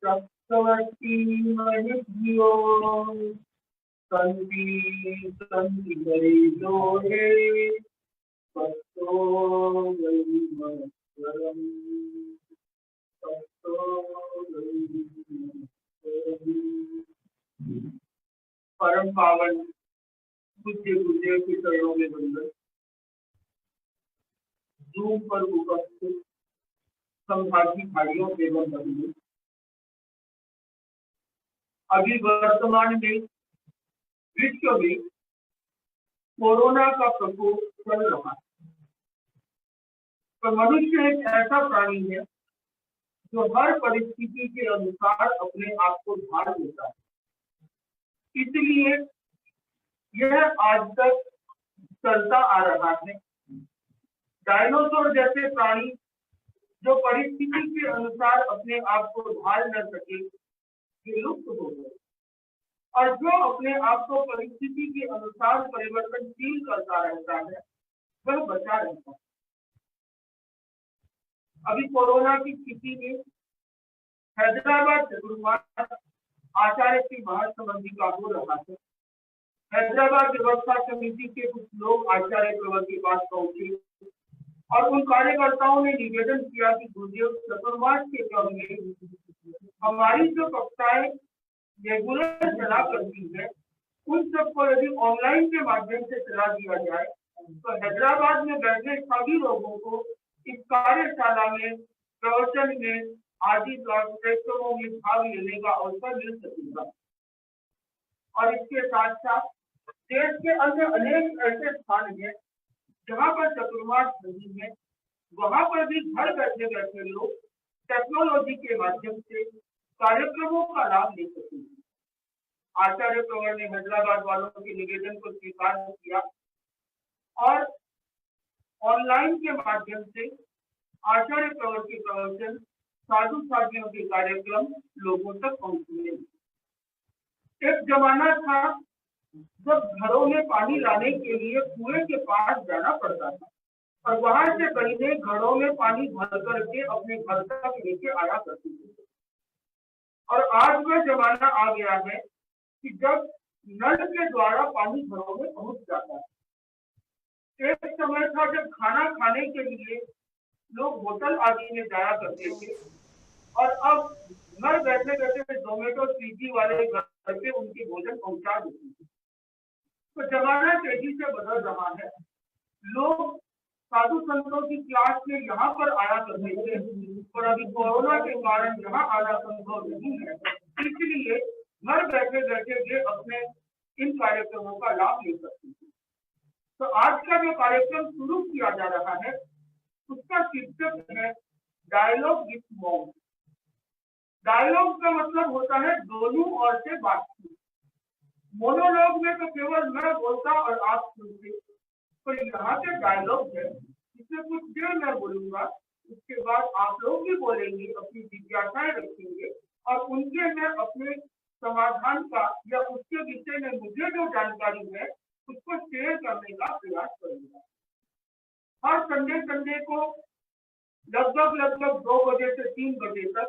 चक्रवर्ती महिधियो संति संति जो है सत्तो वैमनस्वरम सत्तो वैमनस्वरम। परम पावन पूज्य गुरुदेव के चरणों में वंदन। जूम पर उपस्थित संभागी भाइयों एवं बहनों, अभी वर्तमान में विश्व में कोरोना का प्रकोप चल रहा है। तो मनुष्य एक ऐसा प्राणी है जो हर परिस्थिति के अनुसार अपने आप को ढाल देता है। इसलिए यह आज तक चलता आ रहा है। डायनासोर जैसे प्राणी जो परिस्थिति के अनुसार अपने आप को ढाल न सके, ये लुप्त हो गए, और जो अपने आप को परिस्थिति के अनुसार परिवर्तनशील करता रहता है वह बचा रहता है। अभी कोरोना की स्थिति में हैदराबाद चतुर्मास आचार्य की महासमाधि का हो रहा है। हैदराबाद व्यवस्था समिति के कुछ लोग आचार्य प्रवर के पास पहुंचे और उन कार्यकर्ताओं ने निवेदन किया कि गुरुदेव चतुर्मास के क्रम में हमारी जो कक्षाएं रेगुलर चला करती है उन सबको यदि ऑनलाइन के माध्यम से चला दिया जाए तो हैदराबाद में बैठे सभी लोगों को इस कार्यशाला में, प्रवचन में आदि कार्यक्रमों में भाग लेने का अवसर मिल सकेगा। और इसके साथ साथ देश के अन्य अनेक ऐसे स्थान हैं जहाँ पर चतुर्मास नहीं है, वहां पर भी घर बैठे बैठे लोग टेक्नोलॉजी के माध्यम से कार्यक्रमों का लाभ ले सकेंगे। आचार्य प्रवर ने हैदराबाद वालों के निवेदन को स्वीकार किया और ऑनलाइन के माध्यम से आचार्य प्रवर के प्रवचन, साधु साधियों के कार्यक्रम लोगों तक पहुंचने। एक जमाना था जब घरों में पानी लाने के लिए कुएं के पास जाना पड़ता था और वहां से बहने घरों में पानी भर करके अपने घर तक लेके आया करती थी। और आज वह जमाना आ गया है कि जब नल के द्वारा पानी घरों में पहुंच जाता है। एक समय था जब खाना खाने के लिए लोग होटल आदि में जाया करते थे और अब घर बैठे बैठे जोमेटो स्विगी वाले घर पे उनकी भोजन पहुंचा देते थे। तो जमाना तेजी से बदल रहा है। लोग साधु संतों की क्लास में यहाँ पर आया करते थे और अभी कोरोना के कारण यहाँ आना संभव नहीं है, इसलिए घर बैठे बैठे वे अपने इन कार्यक्रमों का लाभ ले सकते हैं। तो आज का जो कार्यक्रम शुरू किया जा रहा है उसका शीर्षक है डायलॉग विथ मॉम। डायलॉग का मतलब होता है दोनों ओर से बातचीत। मोनोलॉग में तो केवल मैं बोलता और आप सुनते, पर यहाँ पे डायलॉग है, इसमें कुछ देर मैं बोलूंगा, उसके बाद आप लोग भी बोलेंगे, अपनी जिज्ञासाएं रखेंगे और उनके मैं अपने समाधान का या उसके विषय में मुझे जो जानकारी है उसको शेयर करने का प्रयास करूंगा। हर संडे को लगभग 2 बजे से 3 बजे तक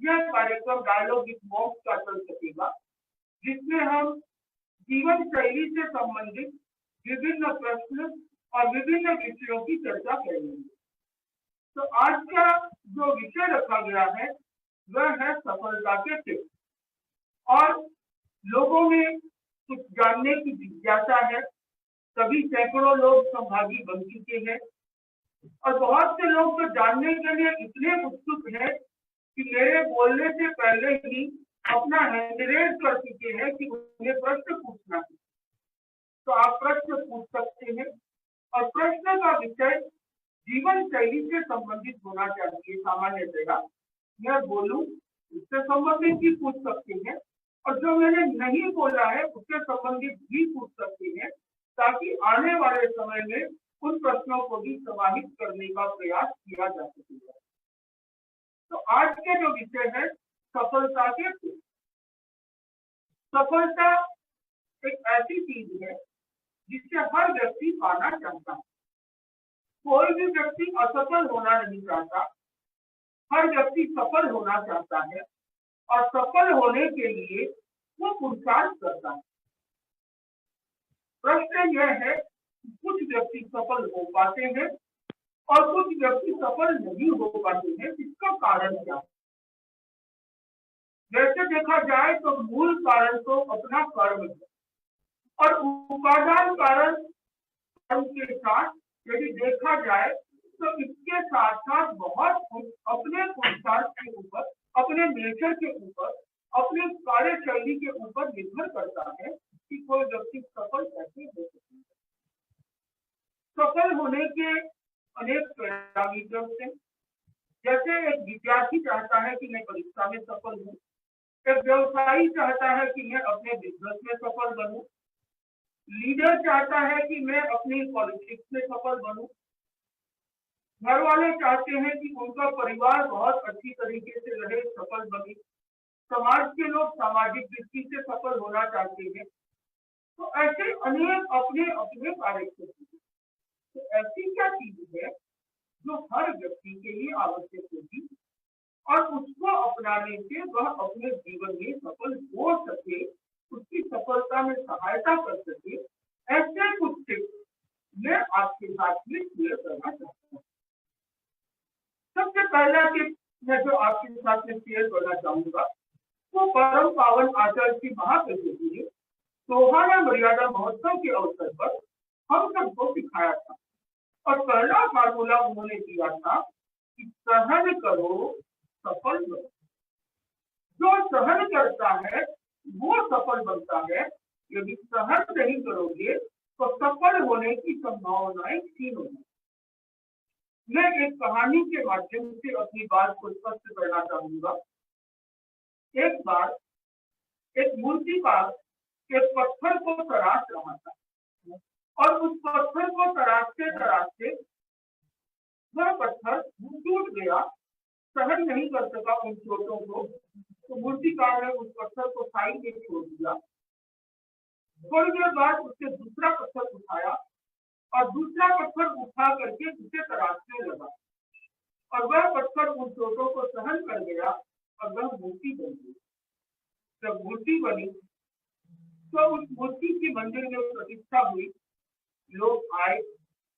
यह कार्यक्रम डायलॉग विथ मॉम्स का चल सकेगा, जिसमें हम जीवन शैली से संबंधित विभिन्न प्रश्न और विभिन्न विषयों की चर्चा करेंगे। तो आज का जो विषय रखा गया है वह है सफलता के टिप्स। और लोगों में कुछ जानने की जिज्ञासा है। सभी सैकड़ों लोग सहभागी बन चुके हैं और बहुत से लोग तो जानने के लिए इतने उत्सुक हैं कि मेरे बोलने से पहले ही अपना हैंड रेज कर चुके हैं कि उन्हें प्रश्न पूछना है। तो आप प्रश्न पूछ सकते हैं और प्रश्न का विषय जीवन शैली से संबंधित होना चाहिए। सामान्यतया मैं बोलूं उससे संबंधित भी पूछ सकते हैं और जो मैंने नहीं बोला है उससे संबंधित भी पूछ सकते हैं, ताकि आने वाले समय में उन प्रश्नों को भी समाहित करने का प्रयास किया जा सकेगा। तो आज के जो विषय है सफलता के टिप्स। सफलता एक ऐसी चीज है जिससे हर व्यक्ति पाना चाहता है। कोई भी व्यक्ति असफल होना नहीं चाहता, हर व्यक्ति सफल होना चाहता है और सफल होने के लिए वो पुरुषार्थ करता है। प्रश्न यह है कि कुछ व्यक्ति सफल हो पाते हैं और कुछ व्यक्ति सफल नहीं हो पाते हैं, इसका कारण क्या है? वैसे देखा जाए तो मूल कारण तो अपना कर्म है और उपादान कारण के साथ यदि देखा जाए तो इसके साथ साथ बहुत कुछ अपने पुरुषार्थ के ऊपर, अपने नेचर के ऊपर, अपने कार्यशैली के ऊपर निर्भर करता है कि कोई व्यक्ति सफल कैसे हो सकता है। सफल होने के अनेक पैरामीटर्स हैं। जैसे एक विद्यार्थी चाहता है कि मैं परीक्षा में सफल हूँ, एक व्यवसायी चाहता है कि मैं अपने बिजनेस में सफल बनूं, लीडर चाहता है कि मैं अपनी पॉलिटिक्स में सफल बनूं, घर वाले चाहते हैं कि उनका परिवार बहुत अच्छी तरीके से रहे, सफल बने, समाज के लोग सामाजिक दृष्टि से सफल होना चाहते हैं। तो ऐसे अनेक अपने अपने कार्यक्रम हैं। तो ऐसी क्या चीज है जो हर व्यक्ति के लिए आवश्यक होगी और उसको अपनाने से वह अपने जीवन में सफल हो सके, उसकी सफलता में सहायता कर सके, ऐसे कुछ टिप्स मैं आपके साथ में शेयर करना चाहता हूँ। सबसे पहला टिप मैं जो आपके साथ में शेयर करना चाहूंगा वो परम पावन आचार्य की महाप्रभु ने सोहाना मर्यादा महोत्सव के अवसर पर हम सबको सिखाया था और पहला फार्मूला उन्होंने दिया था कि सहन करो सफल बनो। जो सहन करता है वो सफल बनता है, यदि सहन नहीं करोगे तो सफल होने की संभावनाएं क्षीण होगी। मैं एक कहानी के माध्यम से अपनी बात को स्पष्ट करना चाहूंगा। एक बार एक मूर्तिकार एक पत्थर को तराश रहा था और उस पत्थर को तराशते तराशते वह पत्थर टूट गया, सहन नहीं कर सका उन चोटों को, तो मूर्तिकार ने उस पत्थर को साइड में छोड़ दिया। थोड़ी देर बाद उससे दूसरा पत्थर उठाया और दूसरा पत्थर उठा करके उसे तराशने लगा और वह पत्थर उन चोटों को सहन कर गया और वह मूर्ति बन गई। जब मूर्ति बनी तो उस मूर्ति की मंदिर में प्रतिष्ठा हुई, लोग आए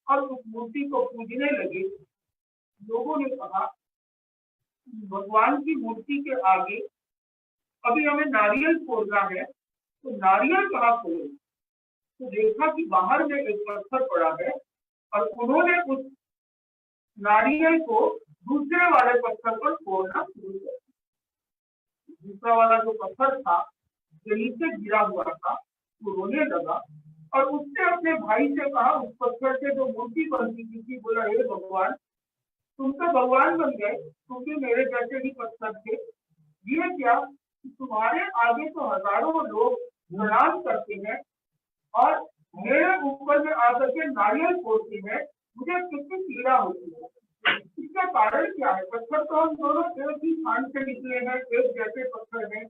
और उस मूर्ति को पूजने लगे। लोगों ने कहा भगवान की मूर्ति के आगे अभी हमें नारियल फोड़ना है, तो नारियल कहाँ फोड़े? तो देखा कि बाहर में एक पत्थर पड़ा है और उन्होंने उस नारियल को दूसरे वाले पत्थर पर फोड़ना शुरू कर दिया। दूसरा वाला जो पत्थर था जो नीचे गिरा हुआ था वो रोने लगा और उसने अपने भाई से कहा, उस पत्थर से जो मूर्ति बनती थी, बोला हे भगवान, तुम तो भगवान बन गए, क्योंकि मेरे जैसे ही पत्थर थे। ये क्या तुम्हारे आगे तो हजारों लोग प्रणाम करते हैं और मेरे ऊपर में आकर के नारियल फोड़ते हैं, मुझे कितनी पीड़ा होती है। इसका कारण क्या है? पत्थर तो हम दोनों एक ही स्थान से निकले हैं, एक जैसे पत्थर हैं।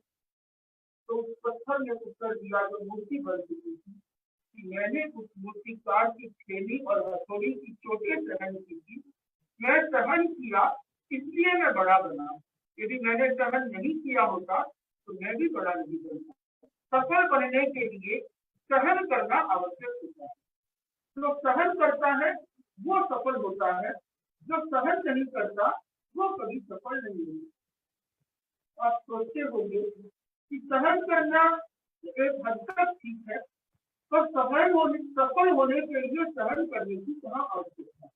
तो उस पत्थर ने उत्तर दिया जो मूर्ति बन चुकी थी कि मैंने उस मूर्तिकार की छेनी और हथौड़ी की चोटें सहन की थी, मैं सहन किया इसलिए मैं बड़ा बना। यदि मैंने सहन नहीं किया होता तो मैं भी बड़ा नहीं बनता। सफल बनने के लिए सहन करना आवश्यक होता है। जो सहन करता है वो सफल होता है, जो सहन नहीं करता वो कभी सफल नहीं होता। आप सोचते होंगे कि सहन करना एक हद तक ठीक है, तो सफल होने के लिए सहन करने की कहाँ आवश्यकता है?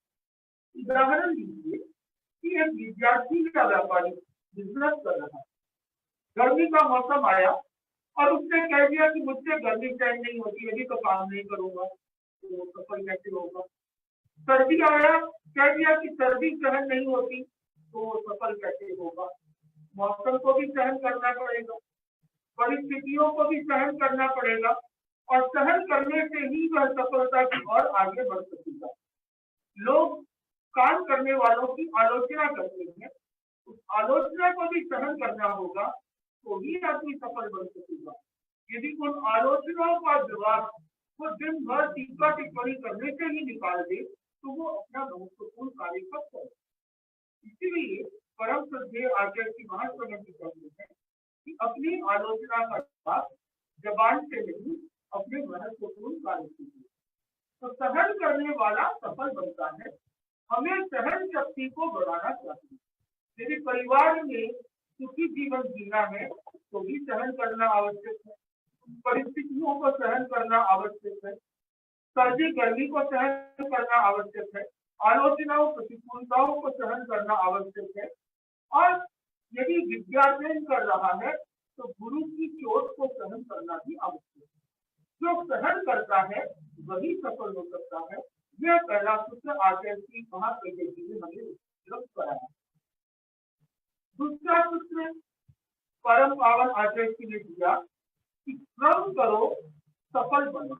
उदाहरण लीजिए कि एक विद्यार्थी का व्यापारी बिजनेस कर रहा है, गर्मी का मौसम आया और उसने कह दिया कि मुझसे गर्मी सहन नहीं होती, यदि तो काम नहीं करूंगा तो सफल कैसे होगा। सर्दी आया, कह दिया कि सर्दी सहन नहीं होती तो सफल कैसे होगा। मौसम को भी सहन करना पड़ेगा, परिस्थितियों को भी सहन करना पड़ेगा और सहन करने से ही वह सफलता की ओर आगे बढ़ सकेगा। लोग काम करने वालों की आलोचना करते हैं, उस आलोचना को भी सहन करना होगा तो ही आदमी सफल बन सकेगा। यदि उन आलोचनाओं का जवाब वो दिन भर टीका टिप्पणी करने से ही निकाल दे तो वो अपना महत्वपूर्ण कार्य कब करे। इसीलिए परम श्रद्धेय आचार्य की महासमाधि कहते हैं कि अपनी आलोचना का जवाब जबान से नहीं अपने महत्वपूर्ण कार्य से। तो सहन करने वाला सफल बनता है। हमें सहन शक्ति को बढ़ाना चाहिए। यदि परिवार में सुखी जीवन जीना है तो भी सहन करना आवश्यक है। परिस्थितियों को सहन करना आवश्यक है। सर्दी गर्मी को सहन करना आवश्यक है। आलोचनाओं प्रतिकूलताओं को सहन करना आवश्यक है। और यदि विद्याध्ययन कर रहा है तो गुरु की चोट को सहन करना भी आवश्यक है। जो सहन करता है वही सफल हो सकता है। यह पहला सूत्र आचार्य की महाप्रज्ञा जी ने हमें उपलब्ध कराया। दूसरा सूत्र परम पावन आचार्य जी ने दिया कि श्रम करो सफल बनो।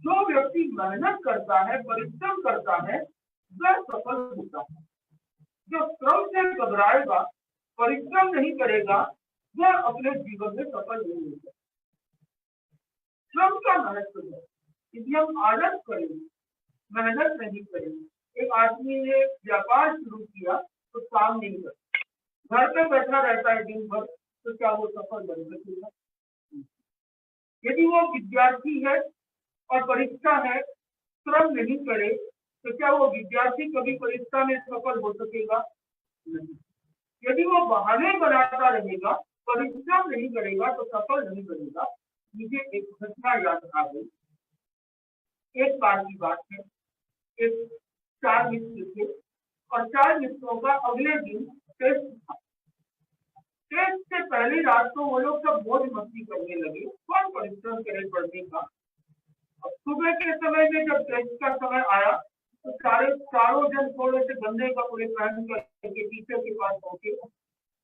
जो व्यक्ति मेहनत करता है, परिश्रम करता है, वह सफल होता है। जो श्रम से घबराएगा, परिश्रम नहीं करेगा, वह अपने जीवन में सफल नहीं होगा। श्रम का महत्व है। यदि हम आलस करें, मेहनत नहीं करें, एक आदमी ने व्यापार शुरू किया तो काम नहीं करता, घर पे बैठा रहता है दिन भर, तो क्या वो सफल बन सकेगा? यदि वो विद्यार्थी है और परीक्षा है, श्रम नहीं करे, तो क्या वो विद्यार्थी कभी परीक्षा में सफल हो सकेगा? नहीं। यदि वो बहाने बनाता रहेगा, परिश्रम नहीं करेगा, तो सफल नहीं बनेगा। मुझे एक घटना याद आ गई। एक बार की बात है, एक 4 मित्र थे और 4 मित्रों का अगले दिन टेस्ट था। टेस्ट से पहली रात तो वो लोग सब मौज मस्ती करने लगे, कौन परिश्रम करे पढ़ने का। अब सुबह के समय में जब टेस्ट का समय आया तो चारों जन थोड़े से गंदे कपड़े पहन करके टीचर के पास पहुंचे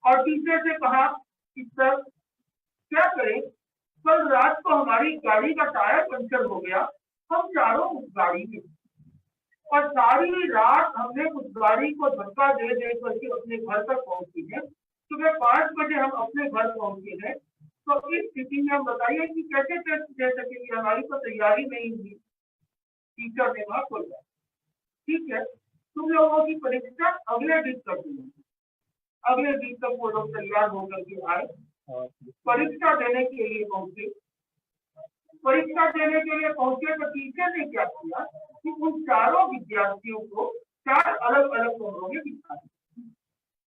और टीचर से कहा कि सर क्या करें, कल रात को हमारी गाड़ी का टायर पंचर हो गया, हम चारों उस गाड़ी में और सारी रात हमने उस गाड़ी को धक्का दे दे करके अपने घर तक पहुंचे हैं। सुबह 5 बजे हम अपने घर पहुंचे हैं। तो इस स्थिति में हम बताइए कि कैसे टेस्ट दे सकेंगे, हमारी तो तैयारी नहीं हुई। टीचर ने कहा कोई बात, ठीक है, तुम लोगों की परीक्षा अगले दिन कर दूंगी। अगले दिन तक वो लोग तैयार होकर के आए, परीक्षा देने के लिए पहुंचे। परीक्षा देने के लिए पहुंचे तो टीचर ने क्या किया कि उन चारों विद्यार्थियों को 4 अलग अलग कमरों में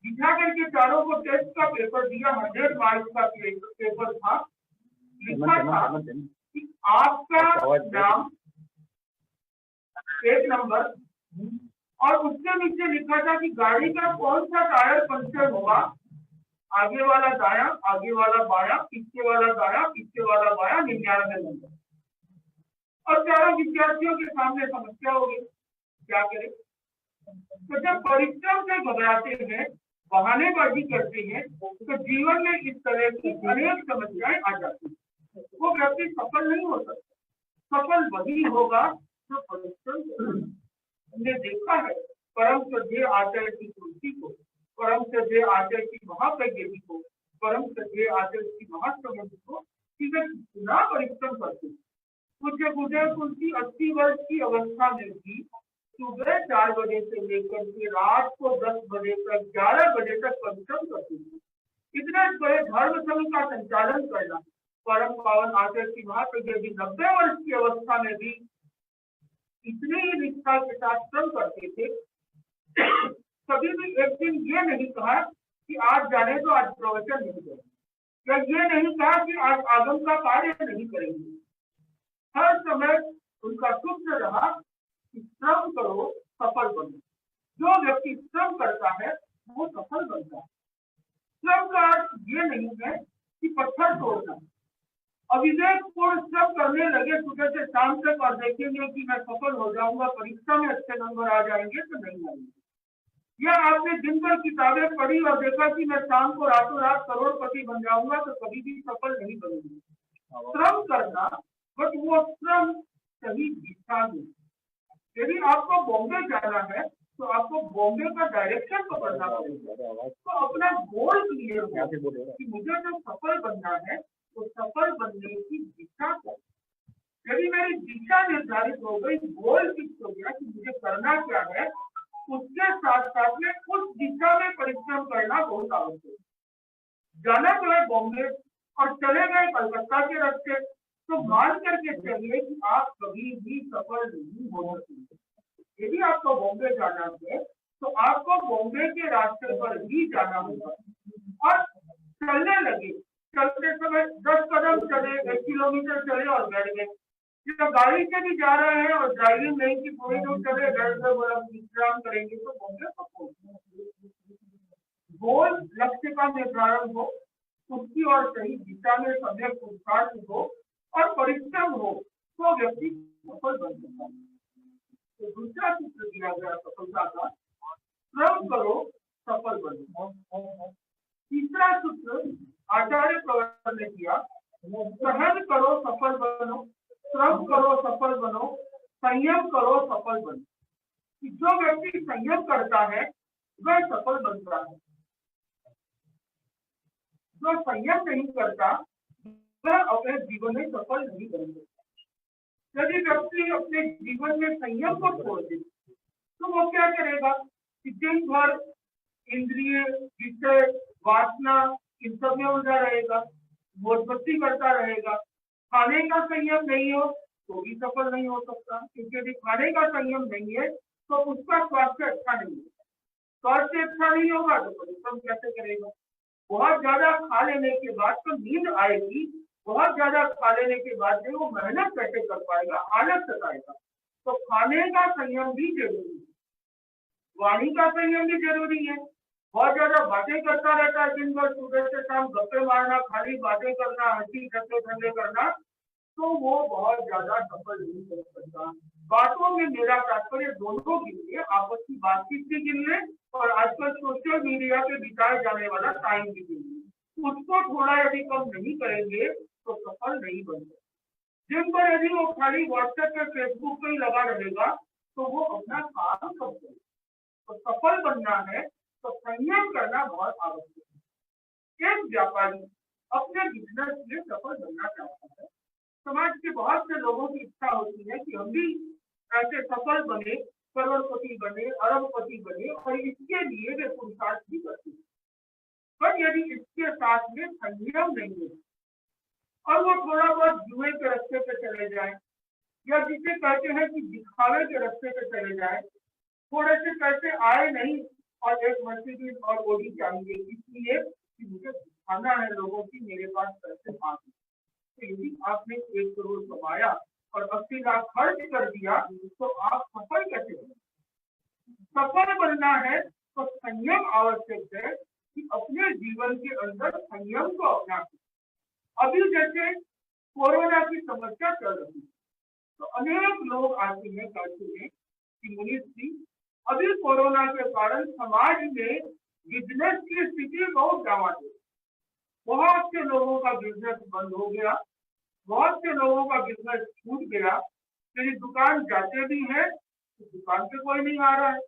बिठा करके चारों को टेस्ट का पेपर दिया। 100 मार्क्स का पेपर था। लिखा था कि आपका नाम, एक नंबर, और उसके नीचे लिखा था कि गाड़ी का कौन सा टायर पंचर हुआ, आगे वाला दाया, आगे वाला बाया, पीछे वाला दाया, पीछे वाला बाया, 99 नंबर। और चारों विद्यार्थियों के सामने समस्या हो गई, क्या करें। तो जब परिश्रम से घबराते हैं, बहानेबाजी करते हैं, तो जीवन में इस तरह की अनेक समस्याएं आ जाती हैं। वो व्यक्ति सफल नहीं हो सकता। सफल वही होगा जो परिश्रम करेगा। हमने देखा है परम श्रद्धेय आचार्य की तुलसी को, परम श्रद्धेय आचार्य की महाप्रज्ञा जी को, परम श्रद्धेय आचार्य की महासमाधि को कि वे कितना परिश्रम करते। पूज्य गुरुदेव तुलसी 80 वर्ष की अवस्था में भी सुबह 4 बजे से लेकर के रात को 10 बजे तक, 11 बजे तक परिश्रम करते थे। इतने बड़े धर्म संघ का संचालन करना, परम पावन आचार्य की महाप्रज्ञा जी 90 वर्ष की अवस्था में भी इतनी ही निष्ठा के साथ श्रम करते थे। कभी भी एक दिन ये नहीं कहा कि आज जाने तो आज प्रवचन नहीं करेंगे, या ये नहीं कहा कि आज आगम का कार्य नहीं करेंगे। हर समय उनका सूत्र रहा कि श्रम करो सफल बनो। जो व्यक्ति श्रम करता है वो सफल बनता है। श्रम का अर्थ ये नहीं है कि पत्थर तोड़ना। अविवेकपूर्ण श्रम करने लगे सुबह से शाम तक और देखेंगे कि मैं सफल हो जाऊंगा, परीक्षा में अच्छे नंबर आ जाएंगे, तो नहीं आएंगे। या आपने दिन भर किताबें पढ़ी और देखा कि मैं शाम को रातों रात करोड़पति बन जाऊंगा, तो कभी भी सफल नहीं बनेंगे। श्रम करना, बट वो श्रम सही दिशा में। यदि आपको बॉम्बे जाना है तो आपको बॉम्बे का डायरेक्शन पकड़ना पड़ेगा। तो अपना गोल क्लियर हो कि मुझे जो सफल बनना है तो सफल बनने की दिशा क्या। यदि मेरी दिशा निर्धारित हो गई, गोल फिक्स हो गया कि मुझे करना क्या है, उसके साथ साथ में उस दिशा में परिश्रम करना बहुत आवश्यक है। जाना तो है बॉम्बे और चले गए कलकत्ता के रास्ते, तो मान करके चलिए कि आप कभी भी सफल नहीं हो सकते। यदि आपको बॉम्बे जाना है तो आपको बॉम्बे के रास्ते पर ही जाना होगा और चलने लगे। चलते समय 10 कदम चले, 1 किलोमीटर चले और बैठ गए। जब गाड़ी से भी जा रहे हैं और ड्राइविंग नहीं की थोड़ी दूर चले, घर से बोला विश्राम करेंगे तो बॉम्बे पहुंच। गोल लक्ष्य का निर्धारण हो, उसकी और सही दिशा में समय पुरुषार्थ हो और परिश्रम हो तो व्यक्ति सफल बन सकता है। तो दूसरा सूत्र दिया गया सफलता का, श्रम करो सफल बनो। तीसरा सूत्र आचार्य प्रवर ने किया, सहन करो सफल बनो, श्रम करो सफल बनो, संयम करो सफल बनो। जो व्यक्ति संयम करता है वह सफल बनता है, जो संयम नहीं करता वह अपने जीवन में सफल नहीं बन सकता। यदि व्यक्ति अपने जीवन में संयम को छोड़ दे तो वो क्या करेगा कि दिन भर इंद्रिय, विषय, वासना इन सब में उलझा रहेगा, मोजबत्ती करता रहेगा। खाने का संयम नहीं हो तो भी सफल नहीं हो सकता, क्योंकि यदि खाने का संयम नहीं है तो उसका स्वास्थ्य अच्छा नहीं होगा। स्वास्थ्य अच्छा नहीं होगा तो परिश्रम कैसे करेगा। बहुत ज्यादा खा लेने के बाद तो नींद आएगी, बहुत ज्यादा खा लेने के बाद वो मेहनत कैसे कर पाएगा, आलस सताएगा। तो खाने का संयम भी जरूरी है, वाणी का संयम भी जरूरी है। बहुत ज्यादा बातें करता रहता है दिन भर, सुबह से शाम गप्पे मारना, खाली बातें करना, हंसी ठट्टे करना, तो वो बहुत ज्यादा सफल नहीं कर सकता। बातों में मेरा तात्पर्य दोनों के लिए आपस की बातचीत भी गिन ले और आजकल सोशल मीडिया पे बिताए जाने वाला टाइम भी गिन ले। उसको थोड़ा यदि कम नहीं करेंगे तो सफल नहीं बन सकते। दिन भर यदि वो खाली व्हाट्सएप पे, फेसबुक पे ही लगा रहेगा तो वो अपना काम कब करेगा। तो सफल बनना है तो संयम करना बहुत आवश्यक है। एक व्यापारी अपने बिजनेस में सफल बनना चाहता है। समाज के बहुत से लोगों की इच्छा होती है कि हम भी ऐसे सफल बने, करोड़पति बने, अरबपति बने, और इसके लिए वे पुरुषार्थ भी करते हैं। पर यदि इसके साथ में संयम नहीं है और वो थोड़ा बहुत जुए के रास्ते पे चले जाए, या जिसे कहते हैं कि दिखावे के रास्ते पे चले जाए, थोड़े से पैसे आए नहीं और एक मर्सिडीज और ऑडी चाहिए इसलिए कि मुझे दिखाना है लोगों की मेरे पास पैसे आ गए। तो यदि आपने 1 करोड़ कमाया और 80 लाख खर्च कर दिया तो आप सफल कैसे बने। सफल बनना है तो संयम आवश्यक है कि अपने जीवन के अंदर संयम को अपना। अभी जैसे कोरोना की समस्या चल रही है तो अनेक लोग आते हैं कहते हैं कि मुनीष जी अभी कोरोना के कारण समाज में बिजनेस की स्थिति बहुत डावाडोल, बहुत से लोगों का बिजनेस बंद हो गया, बहुत से लोगों का बिजनेस छूट गया। मेरी दुकान जाते भी है तो दुकान पे कोई नहीं आ रहा है।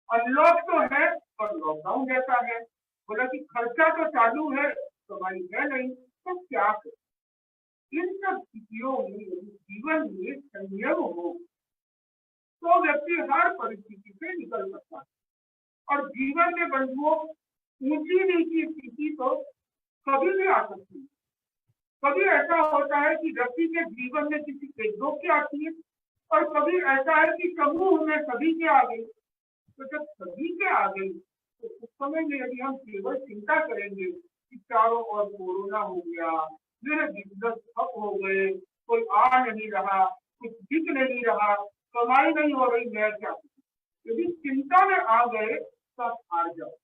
अनलॉक तो है पर लॉकडाउन जैसा है। बोला कि खर्चा तो चालू है, कमाई है नहीं, तो क्या करें। इन सब स्थितियों में जीवन में संयम हो तो व्यक्ति हर परिस्थिति से निकल सकता है। और जीवन में बंधुओं ऊंची नीची स्थिति तो कभी भी आ सकती है। कभी ऐसा होता है कि व्यक्ति के जीवन में किसी एक दो की आती है और कभी ऐसा है कि समूह में सभी के आ गई। तो जब सभी के आ गई तो उस समय में यदि हम केवल चिंता करेंगे कि चारों ओर कोरोना हो गया, मेरे बिजनेस ठप हो गए, कोई आ नहीं रहा, कुछ दिख नहीं रहा, कमाई नहीं हो रही, मैं क्या करूं। यदि चिंता में आ गए तब हार जाओ।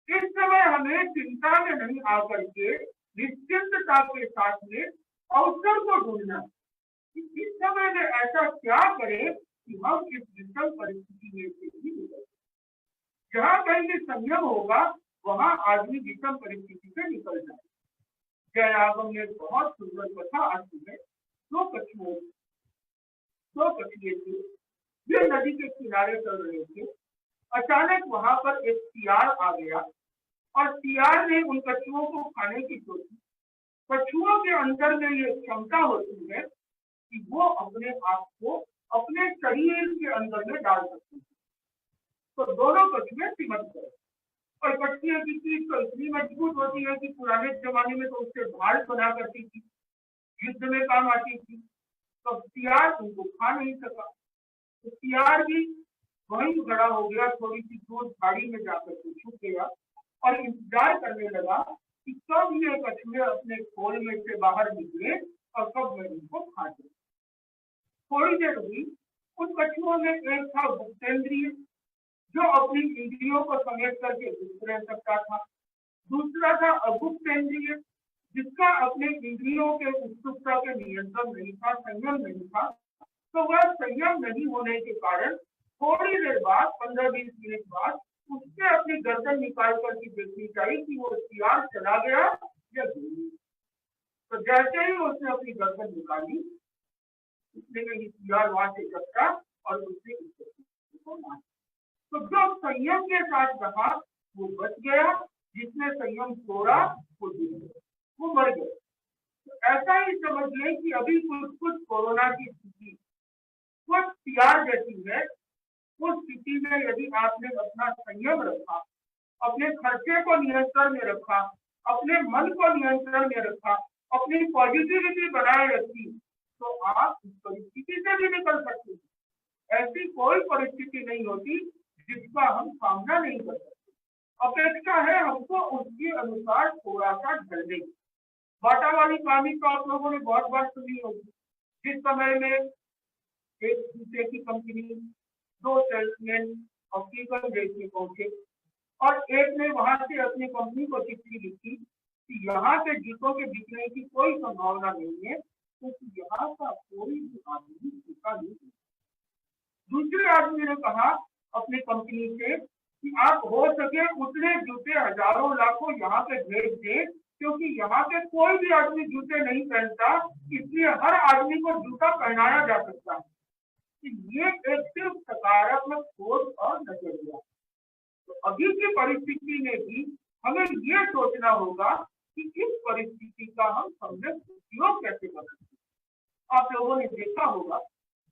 इस समय हमें चिंता में नहीं आकर के निश्चिंतता के साथ में अवसर को ढूंढना है। इस समय में ऐसा क्या करें कि हम इस विषम परिस्थिति में से ही निकल। जहां कहीं भी संयम होगा वहां आदमी विषम परिस्थिति से निकल जाए। जय आगम ने बहुत सुंदर कथा आती है। दो कछुए थे, वे नदी के किनारे चल रहे थे। अचानक वहां पर एक सियार आ गया और सियार ने उन कछुओं को खाने की सोची। कछुओं के अंदर में ये क्षमता होती है कि वो अपने आप को अपने शरीर के अंदर में डाल सकते हैं। तो दोनों कछुए सिमट गए। और कछुए की चीज तो इतनी मजबूत होती है कि पुराने जमाने में तो उससे ढाल बना करती थी, युद्ध में काम आती थी। तो सियार उनको खा नहीं सका, तो सियार भी वहीं खड़ा हो गया, थोड़ी सी दूर झाड़ी में जाकर के छुप गया और इंतजार करने लगा कि कब ये कछुए अपने खोल में से बाहर निकले और कब मैं इनको खा दूं। थोड़ी देर हुई, उन कछुओं में एक था गुप्तेंद्रिय, जो अपनी इंद्रियों को समेट करके गुप्त रह सकता था। दूसरा था अगुप्तेंद्रिय, जिसका अपने इंद्रियों के उत्सुकता के नियंत्रण नहीं था, संयम नहीं था। तो वह संयम नहीं होने के कारण थोड़ी देर बाद, 15-20 मिनट बाद, उसने अपनी गर्दन निकाल करके देखनी चाहिए कि वो सियार चला गया या नहीं। तो जैसे ही उसने अपनी गर्दन निकाली, उसने सियार वहां से चक्का और उसने उसको मारा। तो जो संयम के साथ रहा वो बच गया, जिसने संयम तोड़ा वो जीत गया, वो मर गया। तो ऐसा ही समझिए कि अभी कुछ कुछ कोरोना की स्थिति वो सियार जैसी है। उस स्थिति में यदि आपने अपना संयम रखा, अपने खर्चे को नियंत्रण में रखा, अपने मन को नियंत्रण में रखा, अपनी पॉजिटिविटी बनाए रखी, तो आप इस परिस्थिति से भी निकल सकते हैं। ऐसी कोई परिस्थिति नहीं होती जिसका हम सामना नहीं कर सकते। अपेक्षा है हमको उसके अनुसार थोड़ा सा ढलने की। बाटा वाली कहानी तो आप लोगों ने बहुत बार सुनी होगी। जिस समय में एक जूते की कंपनी, 2 सेल्समैन ऑक्सीजन बेचने पहुंचे और एक ने वहां से अपनी कंपनी को चिट्ठी लिखी कि यहाँ के जूतों के बिकने की कोई संभावना नहीं है, क्योंकि यहाँ का कोई भी आदमी जूता नहीं है। दूसरे आदमी ने कहा अपनी कंपनी से कि आप हो सके उतने जूते हजारों लाखों यहाँ पे भेज दें, क्योंकि यहाँ पे कोई भी आदमी जूते नहीं पहनता, इसलिए हर आदमी को जूता पहनाया जा सकता है। ये एक सिर्फ सकारात्मक सोच और नजरिया। तो अभी की परिस्थिति में भी हमें ये सोचना होगा कि इस परिस्थिति का हम सम्यक उपयोग कैसे कर सकते हैं। आप लोगों ने देखा होगा,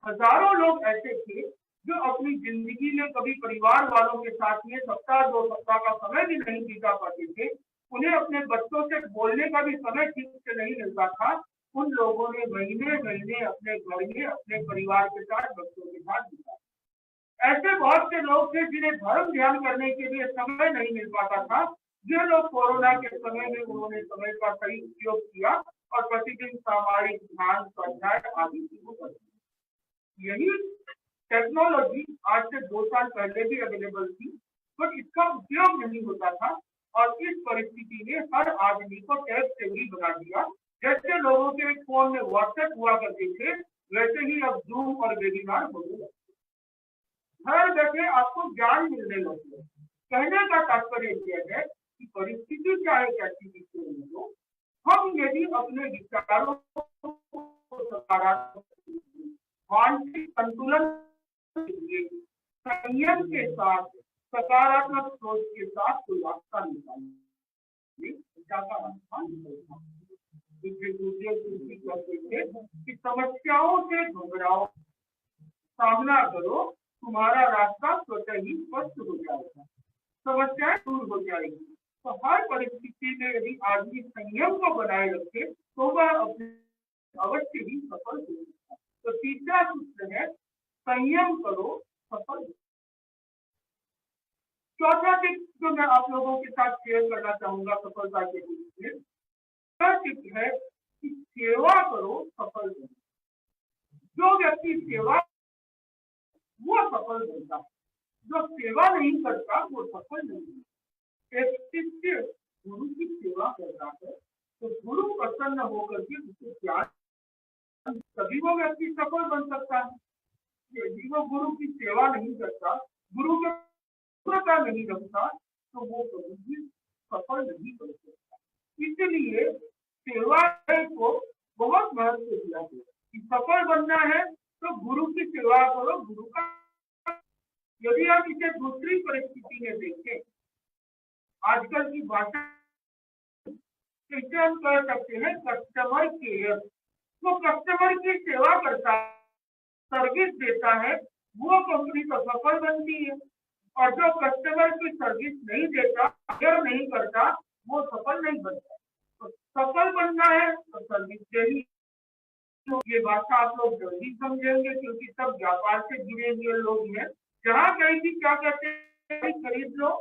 हजारों लोग ऐसे थे जो अपनी जिंदगी में कभी परिवार वालों के साथ में सप्ताह 2 सप्ताह का समय भी नहीं बिता पाते थे। उन्हें अपने बच्चों से बोलने का भी समय ठीक से नहीं मिलता था। उन लोगों ने महीने महीने अपने घर में अपने परिवार के साथ, बच्चों के साथ बिताया। ऐसे बहुत से लोग थे जिन्हें धर्म ध्यान करने के लिए समय नहीं मिल पाता था। जो लोग कोरोना के समय में उन्होंने समय का सही उपयोग किया और प्रतिदिन सामाजिक ध्यान, स्वाध्याय आदि चीजों कर। यही टेक्नोलॉजी आज से 2 साल पहले भी अवेलेबल थी, बट इसका उपयोग नहीं होता था। और इस परिस्थिति ने हर आदमी को टेक सेवी बना दिया। जैसे लोगों के फोन में व्हाट्सएप हुआ करते थे, वैसे ही अब जूम और वेबिनार होने लगे। हर जगह आपको ज्ञान मिलने लगे। कहने का तात्पर्य यह है कि परिस्थिति चाहे कैसी भी क्यों हो, हम यदि अपने विचारों को सकारात्मक, मानसिक संतुलन, संयम के साथ, सकारात्मक सोच के साथ कोई रास्ता निकालें, रास्ता निकलता कि समस्याओं से घबराओ, सामना करो, तुम्हारा रास्ता स्वतः ही स्पष्ट हो जाएगा, समस्याएं दूर हो जाएगी। तो हर परिस्थिति में यदि आदमी संयम को बनाए रखे तो वह अपने अवश्य ही सफल हो सकता है। तो तीसरा सूत्र है संयम करो, सफल। चौथा टिप जो मैं आप लोगों के साथ शेयर करना चाहूंगा सफलता के लिए, टिप है कि सेवा करो, सफल बनो। जो व्यक्ति सेवा वो सफल बनता है, जो सेवा नहीं करता वो सफल नहीं है। एक शिष्य गुरु की सेवा करता है तो गुरु प्रसन्न होकर के उसे ज्ञान, तभी वो व्यक्ति सफल बन सकता है। यदि वो गुरु की सेवा नहीं करता, गुरु के पूर्णता नहीं रखता, तो वो कभी भी सफल नहीं बन सकता। इसलिए सेवा को बहुत महत्व दिया गया कि सफल बनना है तो गुरु की सेवा करो, गुरु का। यदि आप इसे दूसरी परिस्थिति में देखें, आजकल की भाषा हम कह सकते हैं कस्टमर केयर। वो कस्टमर की सेवा करता है, सर्विस देता है, वो कंपनी तो सफल बनती है। और जो कस्टमर की सर्विस नहीं देता, केयर नहीं करता, वो सफल नहीं बनता। तो सफल बनना है तो सर्विस देनी। तो ये बात आप लोग जल्दी समझेंगे, क्योंकि सब व्यापार से जुड़े हुए लोग हैं। जहाँ कहीं भी क्या कहते हैं, भाई खरीद लो,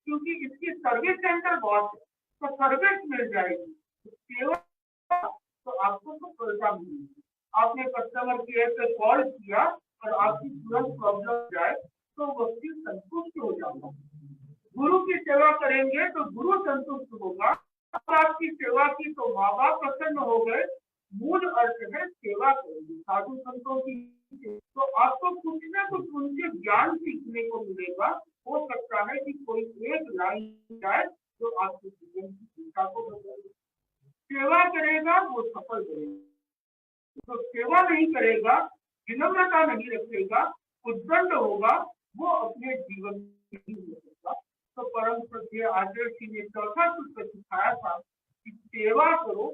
क्योंकि इसकी सर्विस सेंटर बहुत है, तो सर्विस मिल जाएगी, सेवा तो आपको सफलता मिलेगी। आपने कस्टमर केयर पे कॉल किया और आपकी तुरंत प्रॉब्लम जाए तो व्यक्ति संतुष्ट हो जाता है। गुरु की सेवा करेंगे तो गुरु संतुष्ट होगा। अब आपकी सेवा की तो माँ बाप प्रसन्न हो गए। मूल अर्थ है सेवा करेंगे साधु संतों की, तो आपको कुछ ना कुछ उनके ज्ञान सीखने को मिलेगा। हो सकता है कि कोई एक लाइन जाए जो आपके जीवन की दिशा को बदले। सेवा करेगा वो सफल करेगा, तो सेवा नहीं करेगा, विनम्रता नहीं रखेगा, उद्दंड होगा, वो अपने जीवन में नहीं हो सकता। तो परम सत्य आचार्य जी ने चौथा सूत्र सिखाया था कि सेवा करो,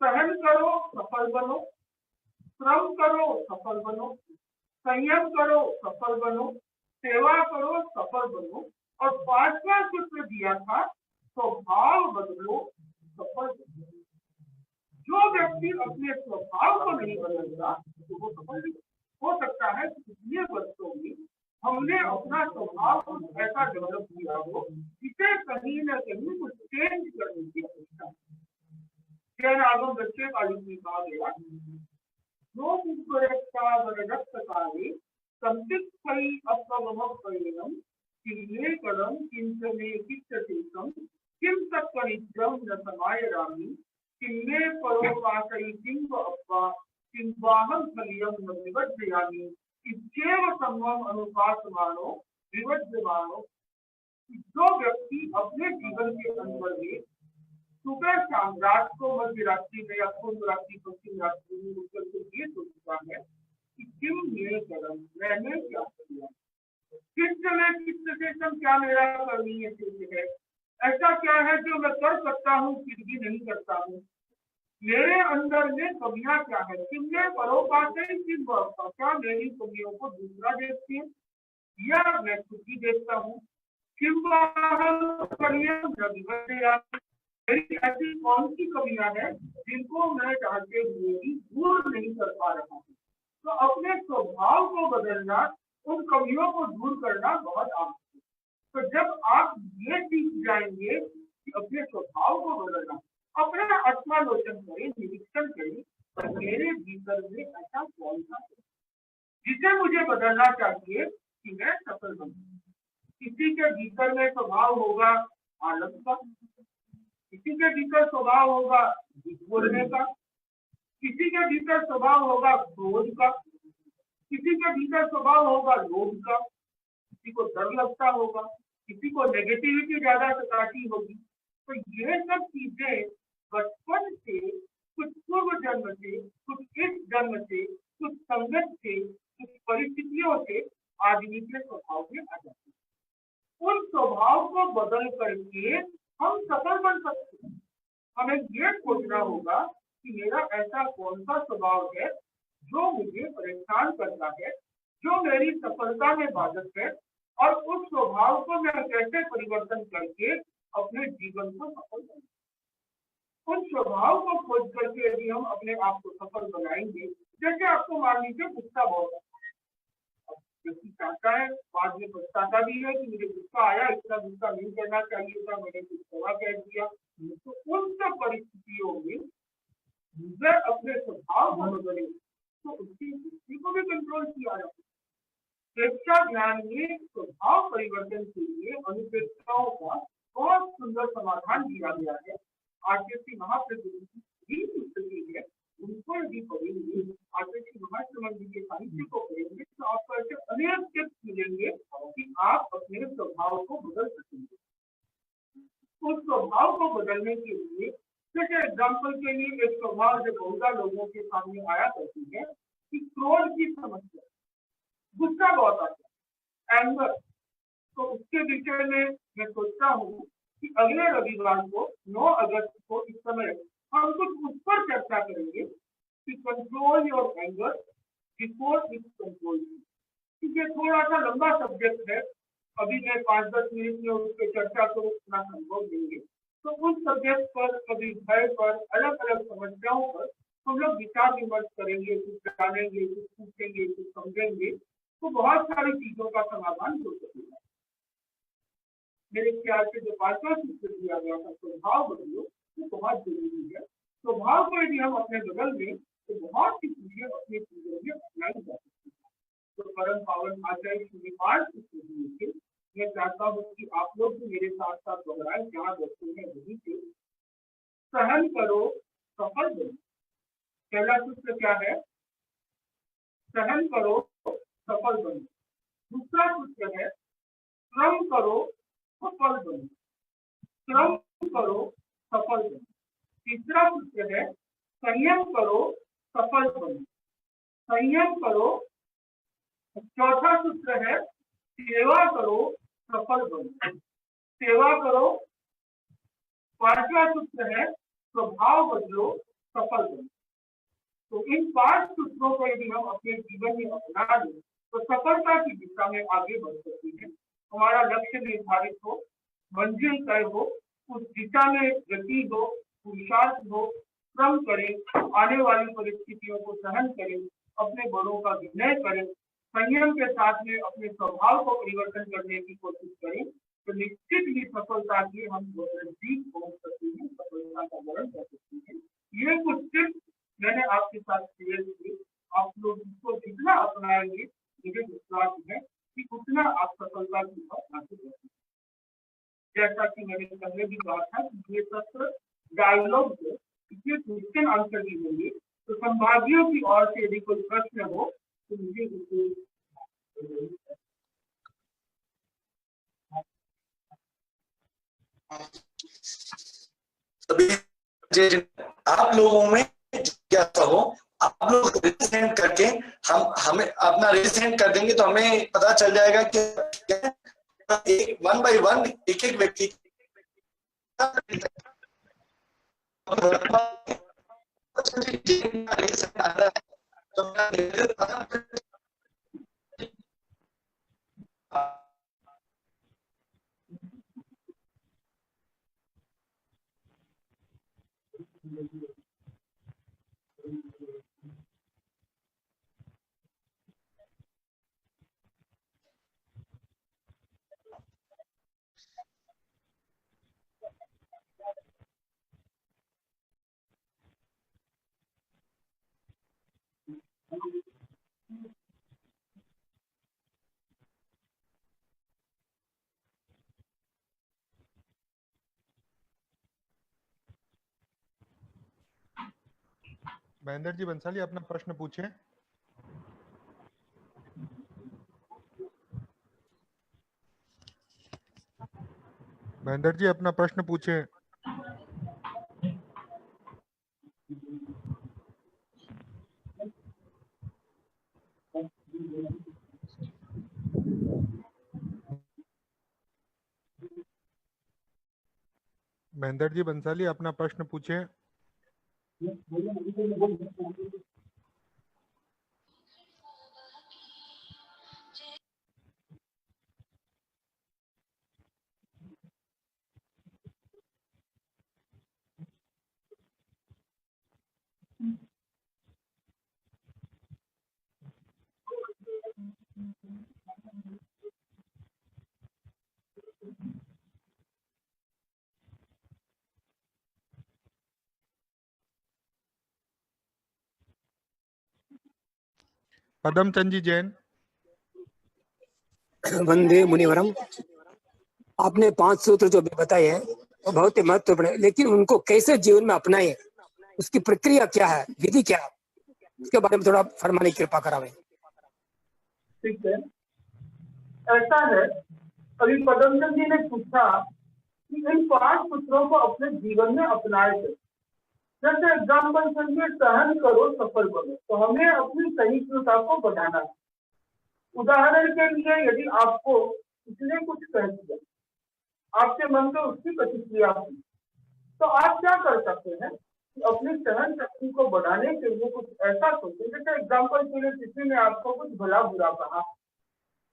सहन करो, सफल बनो, श्रम करो, सफल बनो, संयम करो, सफल बनो, सेवा करो, सफल बनो। और पांचवा सूत्र दिया था स्वभाव बदलो, सफल बनो। जो व्यक्ति अपने स्वभाव को नहीं बदलता तो वो सफल नहीं हो सकता है। पिछले वर्षों में हमने अपना स्वभाव कुछ ऐसा डेवलप किया हो जिसे कहीं न कहीं कुछ चेंज करने की आवश्यकता है। जैन आगम बच्चे का युग में कहा गया, जो काले संतिक्तै अपवमपरिणम किन्ने करम किंचने किच्चतेकम किम तत्परिज्रम न समायरामि किन्ने परोपासै किंव अप्पा किंवाहं फलियम न विवज्जयामि इत्येव सम्मम अनुपासमानो विवज्जमानो। जो व्यक्ति अपने जीवन के अंदर में सुबह शाम, रात को मध्य रात्रि में या पूर्व रात्रि पश्चिम रात्रि में उत्तर को ये सोचता है कि किम मेरे कर्म, मैंने क्या किया, किस समय किस से क्या मेरा करणीय चिन्ह है, ऐसा क्या है जो मैं कर सकता हूँ फिर भी नहीं करता हूँ, मेरे अंदर में कमियां क्या है, किमने परोपास है, किम क्या मेरी कमियों को दूसरा देखते हैं या मैं खुद ही देखता हूँ। किम मेरी ऐसी कौन सी कमियां हैं जिनको मैं चाहते हुए भी दूर नहीं कर पा रहा हूँ। तो अपने स्वभाव को बदलना, उन कमियों को दूर करना बहुत आवश्यक है। तो जब आप ये सीख जाएंगे कि अपने स्वभाव को बदलना, अपना आत्मालोचन करें, निरीक्षण करें, तो मेरे भीतर में ऐसा कौन सा है जिसे मुझे बदलना चाहिए कि मैं सफल बनूं। किसी के भीतर में स्वभाव होगा आलस का, किसी के भीतर स्वभाव होगा बोलने का, किसी के भीतर स्वभाव होगा क्रोध का, किसी के भीतर स्वभाव होगा लोभ का, किसी को डर लगता होगा, किसी को नेगेटिविटी ज्यादा सताती होगी। तो ये सब चीजें बचपन से, कुछ पूर्व जन्म से, कुछ इस जन्म से, कुछ संगत से, कुछ परिस्थितियों से आदमी के स्वभाव में आ जाती है। उन स्वभाव को बदल करके हम सफल बन सकते हैं। हमें ये खोजना होगा कि मेरा ऐसा कौन सा स्वभाव है जो मुझे परेशान करता है, जो मेरी सफलता में बाधक है, और उस स्वभाव को मैं कैसे परिवर्तन करके अपने जीवन को सफल बनाऊं। उन स्वभाव को खोज करके यदि हम अपने आप को सफल बनाएंगे, जैसे आपको मान लीजिए गुस्सा बहुत है, व्यक्ति चाहता है, बाद में पछताता भी है कि मुझे गुस्सा आया, इतना गुस्सा नहीं करना चाहिए था, मैंने कुछ सवा कह दिया। तो उन सब परिस्थितियों में यूजर अपने स्वभाव को बदले तो उसकी बुद्धि को भी कंट्रोल किया जा सकता है। प्रेक्षा ज्ञान में स्वभाव परिवर्तन के लिए अनुप्रेक्षाओं का बहुत सुंदर समाधान दिया गया है। आचार्य महाप्रभु की पुस्तकें है, उनको यदि पढ़ेंगे, आचार्य महासमंद के साहित्य को पढ़ेंगे तो आपको ऐसे अनेक टिप्स मिलेंगे कि आप अपने स्वभाव को बदल सकेंगे। उस स्वभाव को बदलने के लिए, जैसे एग्जाम्पल के लिए एक स्वभाव जो बहुधा लोगों के सामने आया करती है कि क्रोध की समस्या, गुस्सा बहुत आता है, एंगर। तो उसके विषय में मैं सोचता हूँ कि अगले रविवार को 9 अगस्त को इस समय हम कुछ उस पर चर्चा करेंगे कि control your anger before it control you. क्योंकि थोड़ा सा लंबा सब्जेक्ट है, अभी मैं 5-10 मिनट में उस पर चर्चा को उतना संभव देंगे। तो उस सब्जेक्ट पर, कभी भय पर, अलग अलग समस्याओं पर हम लोग विचार विमर्श करेंगे, कुछ जानेंगे, कुछ पूछेंगे, कुछ समझेंगे, तो बहुत सारी चीजों का समाधान हो सकेगा। मेरे ख्याल से जो 5वां सूत्र दिया गया था, स्वभाव बदलो, वो बहुत जरूरी है। स्वभाव को यदि हम अपने बदल दें तो बहुत सी चीजें अपने जीवन में अपनाई जा सकती है। तो परम पावन आचार्य श्री 5 सूत्र दिए थे। मैं चाहता हूँ कि आप लोग भी मेरे साथ साथ दोहराएं, जहाँ बच्चे हैं वही थे। सहन करो सफल बनो। पहला सूत्र क्या है? सहन करो सफल बनो। दूसरा सूत्र है श्रम करो सफल बनो। श्रम करो सफल बनो। तीसरा सूत्र है संयम करो सफल बनो। संयम करो। चौथा सूत्र है सेवा करो सफल बनो। सेवा करो। पांचवा सूत्र है स्वभाव बदलो सफल बनो। तो इन 5 सूत्रों को यदि हम अपने जीवन में अपना लें तो सफलता की दिशा में आगे बढ़ सकते हैं। हमारा लक्ष्य निर्धारित हो, मंजिल तय हो, उस दिशा में गति हो, पुरुषार्थ हो, श्रम करें, आने वाली परिस्थितियों को सहन करें, अपने बड़ों का विनय करें, संयम के साथ में अपने स्वभाव को परिवर्तन करने की कोशिश करें, तो निश्चित ही सफलता की हम नजदीक पहुंच सकते हैं, सफलता का वर्ण कर सकते हैं। ये कुछ टिप्स मैंने आपके साथ शेयर किए। आप लोग इसको जितना अपनाएंगे, मुझे विश्वास है कि उतना आप सफलता की ओर आगे बढ़ेंगे। जैसा कि मैंने पहले भी कहा था कि ये सत्र डायलॉग है, इसमें क्वेश्चन आंसर भी होंगे। तो संभागियों की ओर से यदि कोई प्रश्न हो तो मुझे उसे आप लोगों में जिज्ञासा हो, आप लोग रिसेंड करके हमें अपना रिसेंड कर देंगे तो हमें पता चल जाएगा कि 1 by 1 एक एक व्यक्ति महेंद्र जी बंसाली अपना प्रश्न पूछें। महेंद्र जी अपना प्रश्न पूछें। महेंद्र जी बंसाली अपना प्रश्न पूछें। पदमचंद जी जैन। वंदे मुनिवरम। आपने 5 सूत्र जो बताए हैं वो बहुत ही महत्वपूर्ण है, लेकिन उनको कैसे जीवन में अपनाएं, उसकी प्रक्रिया क्या है, विधि क्या है, उसके बारे में थोड़ा फरमाने की कृपा करावें। ठीक है, ऐसा है, अभी पदमचंद जी ने पूछा कि इन 5 सूत्रों को अपने जीवन में अपनाए थे। जैसे एग्जाम्पल समझिए, सहन करो सफल बनो, तो हमें अपनी सहिष्णुता को बढ़ाना है। उदाहरण के लिए, यदि आपको किसी कुछ कह दिया, आपके मन में उसकी प्रतिक्रिया हुई, तो आप क्या कर सकते हैं कि अपनी सहन शक्ति को बढ़ाने के लिए कुछ ऐसा सोचें। जैसे एग्जाम्पल के लिए किसी ने आपको कुछ भला बुरा कहा,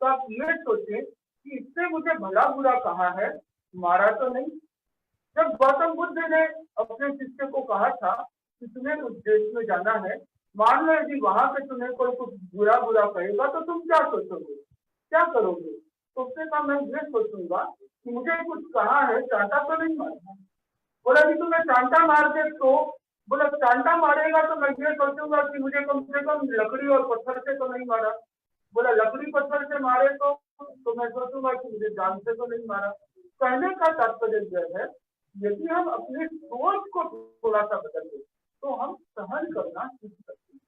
तो आप ये सोचें कि इससे मुझे भला बुरा कहा है, मारा तो नहीं। जब गौतम बुद्ध ने अपने शिष्य को कहा था कि तुम्हें उस देश में जाना है, मान लो यदि वहां पे तुम्हें कोई कुछ बुरा बुरा कहेगा तो तुम क्या सोचोगे, क्या करोगे? तो उसने कहा मैं ये सोचूंगा कि मुझे कुछ कहा है, चांटा तो नहीं मारना। बोला कि तुम्हें चांटा मार दे तो, बोला चांटा मारेगा तो मैं ये सोचूंगा कि मुझे कम से कम लकड़ी और पत्थर से तो नहीं मारा। बोला लकड़ी पत्थर से मारे तो मैं सोचूंगा कि मुझे जान से तो नहीं मारा। कहने का तात्पर्य यह है, यदि हम अपनी सोच को थोड़ा सा बदल दें तो हम सहन करना सीख सकते हैं।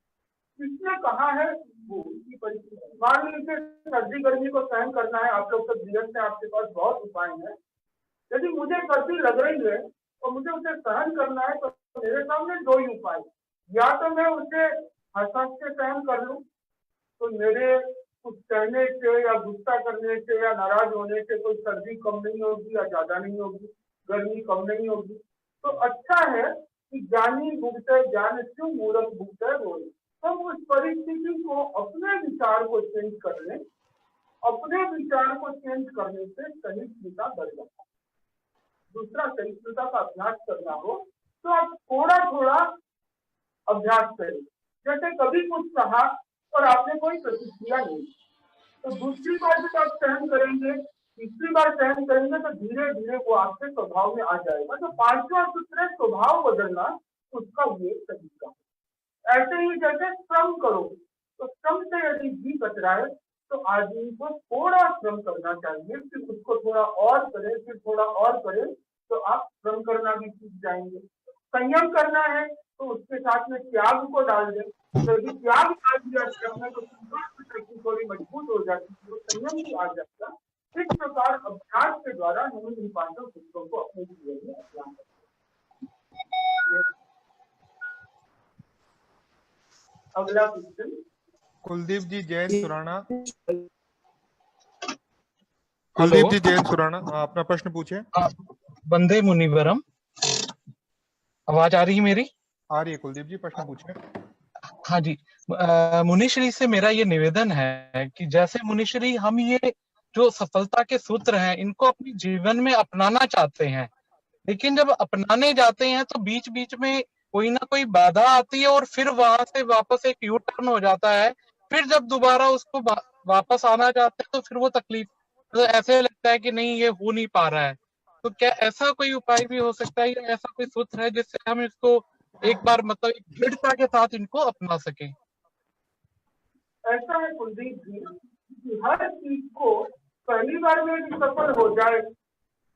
किसने कहा है वो उसकी परिस्थिति। मान लीजिए सर्दी गर्मी को सहन करना है, आप लोग तो जीवन से आपके पास बहुत उपाय है। यदि मुझे सर्दी लग रही है और मुझे उसे सहन करना है तो मेरे सामने दो ही उपाय, या तो मैं उसे हंस हंस के सहन कर लूं, तो मेरे कुछ कहने से या गुस्सा करने से या नाराज होने से कोई सर्दी कम नहीं होगी या ज्यादा नहीं होगी, गर्मी कम नहीं होगी। तो अच्छा है कि ज्ञानी भुगते ज्ञान क्यों मूर्ख भुगते रोए। हम उस परिस्थिति को अपने विचार को चेंज कर लें, अपने विचार को चेंज करने से सहिष्णुता बढ़ जाता है। दूसरा, सहिष्णुता का अभ्यास करना हो तो आप थोड़ा थोड़ा अभ्यास करें। जैसे कभी कुछ कहा और आपने कोई प्रतिक्रिया नहीं, तो दूसरी बार जब आप सहन करेंगे, तीसरी बार सहन करेंगे तो धीरे धीरे वो आपके स्वभाव में आ जाएगा। तो पांचवा सूत्र है स्वभाव बदलना, उसका ये तरीका। ऐसे ही जैसे श्रम करो, तो श्रम से यदि जी कतराए तो आदमी को थोड़ा श्रम करना चाहिए, फिर उसको थोड़ा और करें, फिर थोड़ा और करें, तो आप श्रम करना भी सीख जाएंगे। संयम करना है तो उसके साथ में त्याग को डाल दें, तो यदि त्याग डाल दिया श्रम में तो शक्ति थोड़ी मजबूत हो जाती है, तो संयम भी आ जाएगा। इस प्रकार अभ्यास के द्वारा हम इन पांचों सूत्रों को अपने जीवन में अपना सकते हैं। अगला क्वेश्चन कुलदीप जी जैन सुराना। हेलो। कुलदीप जी जैन सुराना, अपना प्रश्न पूछे। वंदे मुनिवरम। आवाज आ रही है मेरी? आ रही है कुलदीप जी, प्रश्न पूछे। हाँ जी। मुनिश्री से मेरा ये निवेदन है कि जैसे मुनिश्री हम ये जो सफलता के सूत्र हैं इनको अपने जीवन में अपनाना चाहते हैं, लेकिन जब अपनाने जाते हैं तो बीच बीच में कोई ना कोई बाधा आती है और फिर वहां से वापस एक यू टर्न हो जाता है। फिर जब दोबारा उसको वापस आना चाहते हैं तो फिर वो तकलीफ, तो ऐसे लगता है कि नहीं ये हो नहीं पा रहा है। तो क्या ऐसा कोई उपाय भी हो सकता है या ऐसा कोई सूत्र है जिससे हम इसको एक बार मतलब एक दृढ़ता के साथ इनको अपना सकें? ऐसा है कुलदीप जी कि हर चीज को पहली बार में यदि सफल हो जाए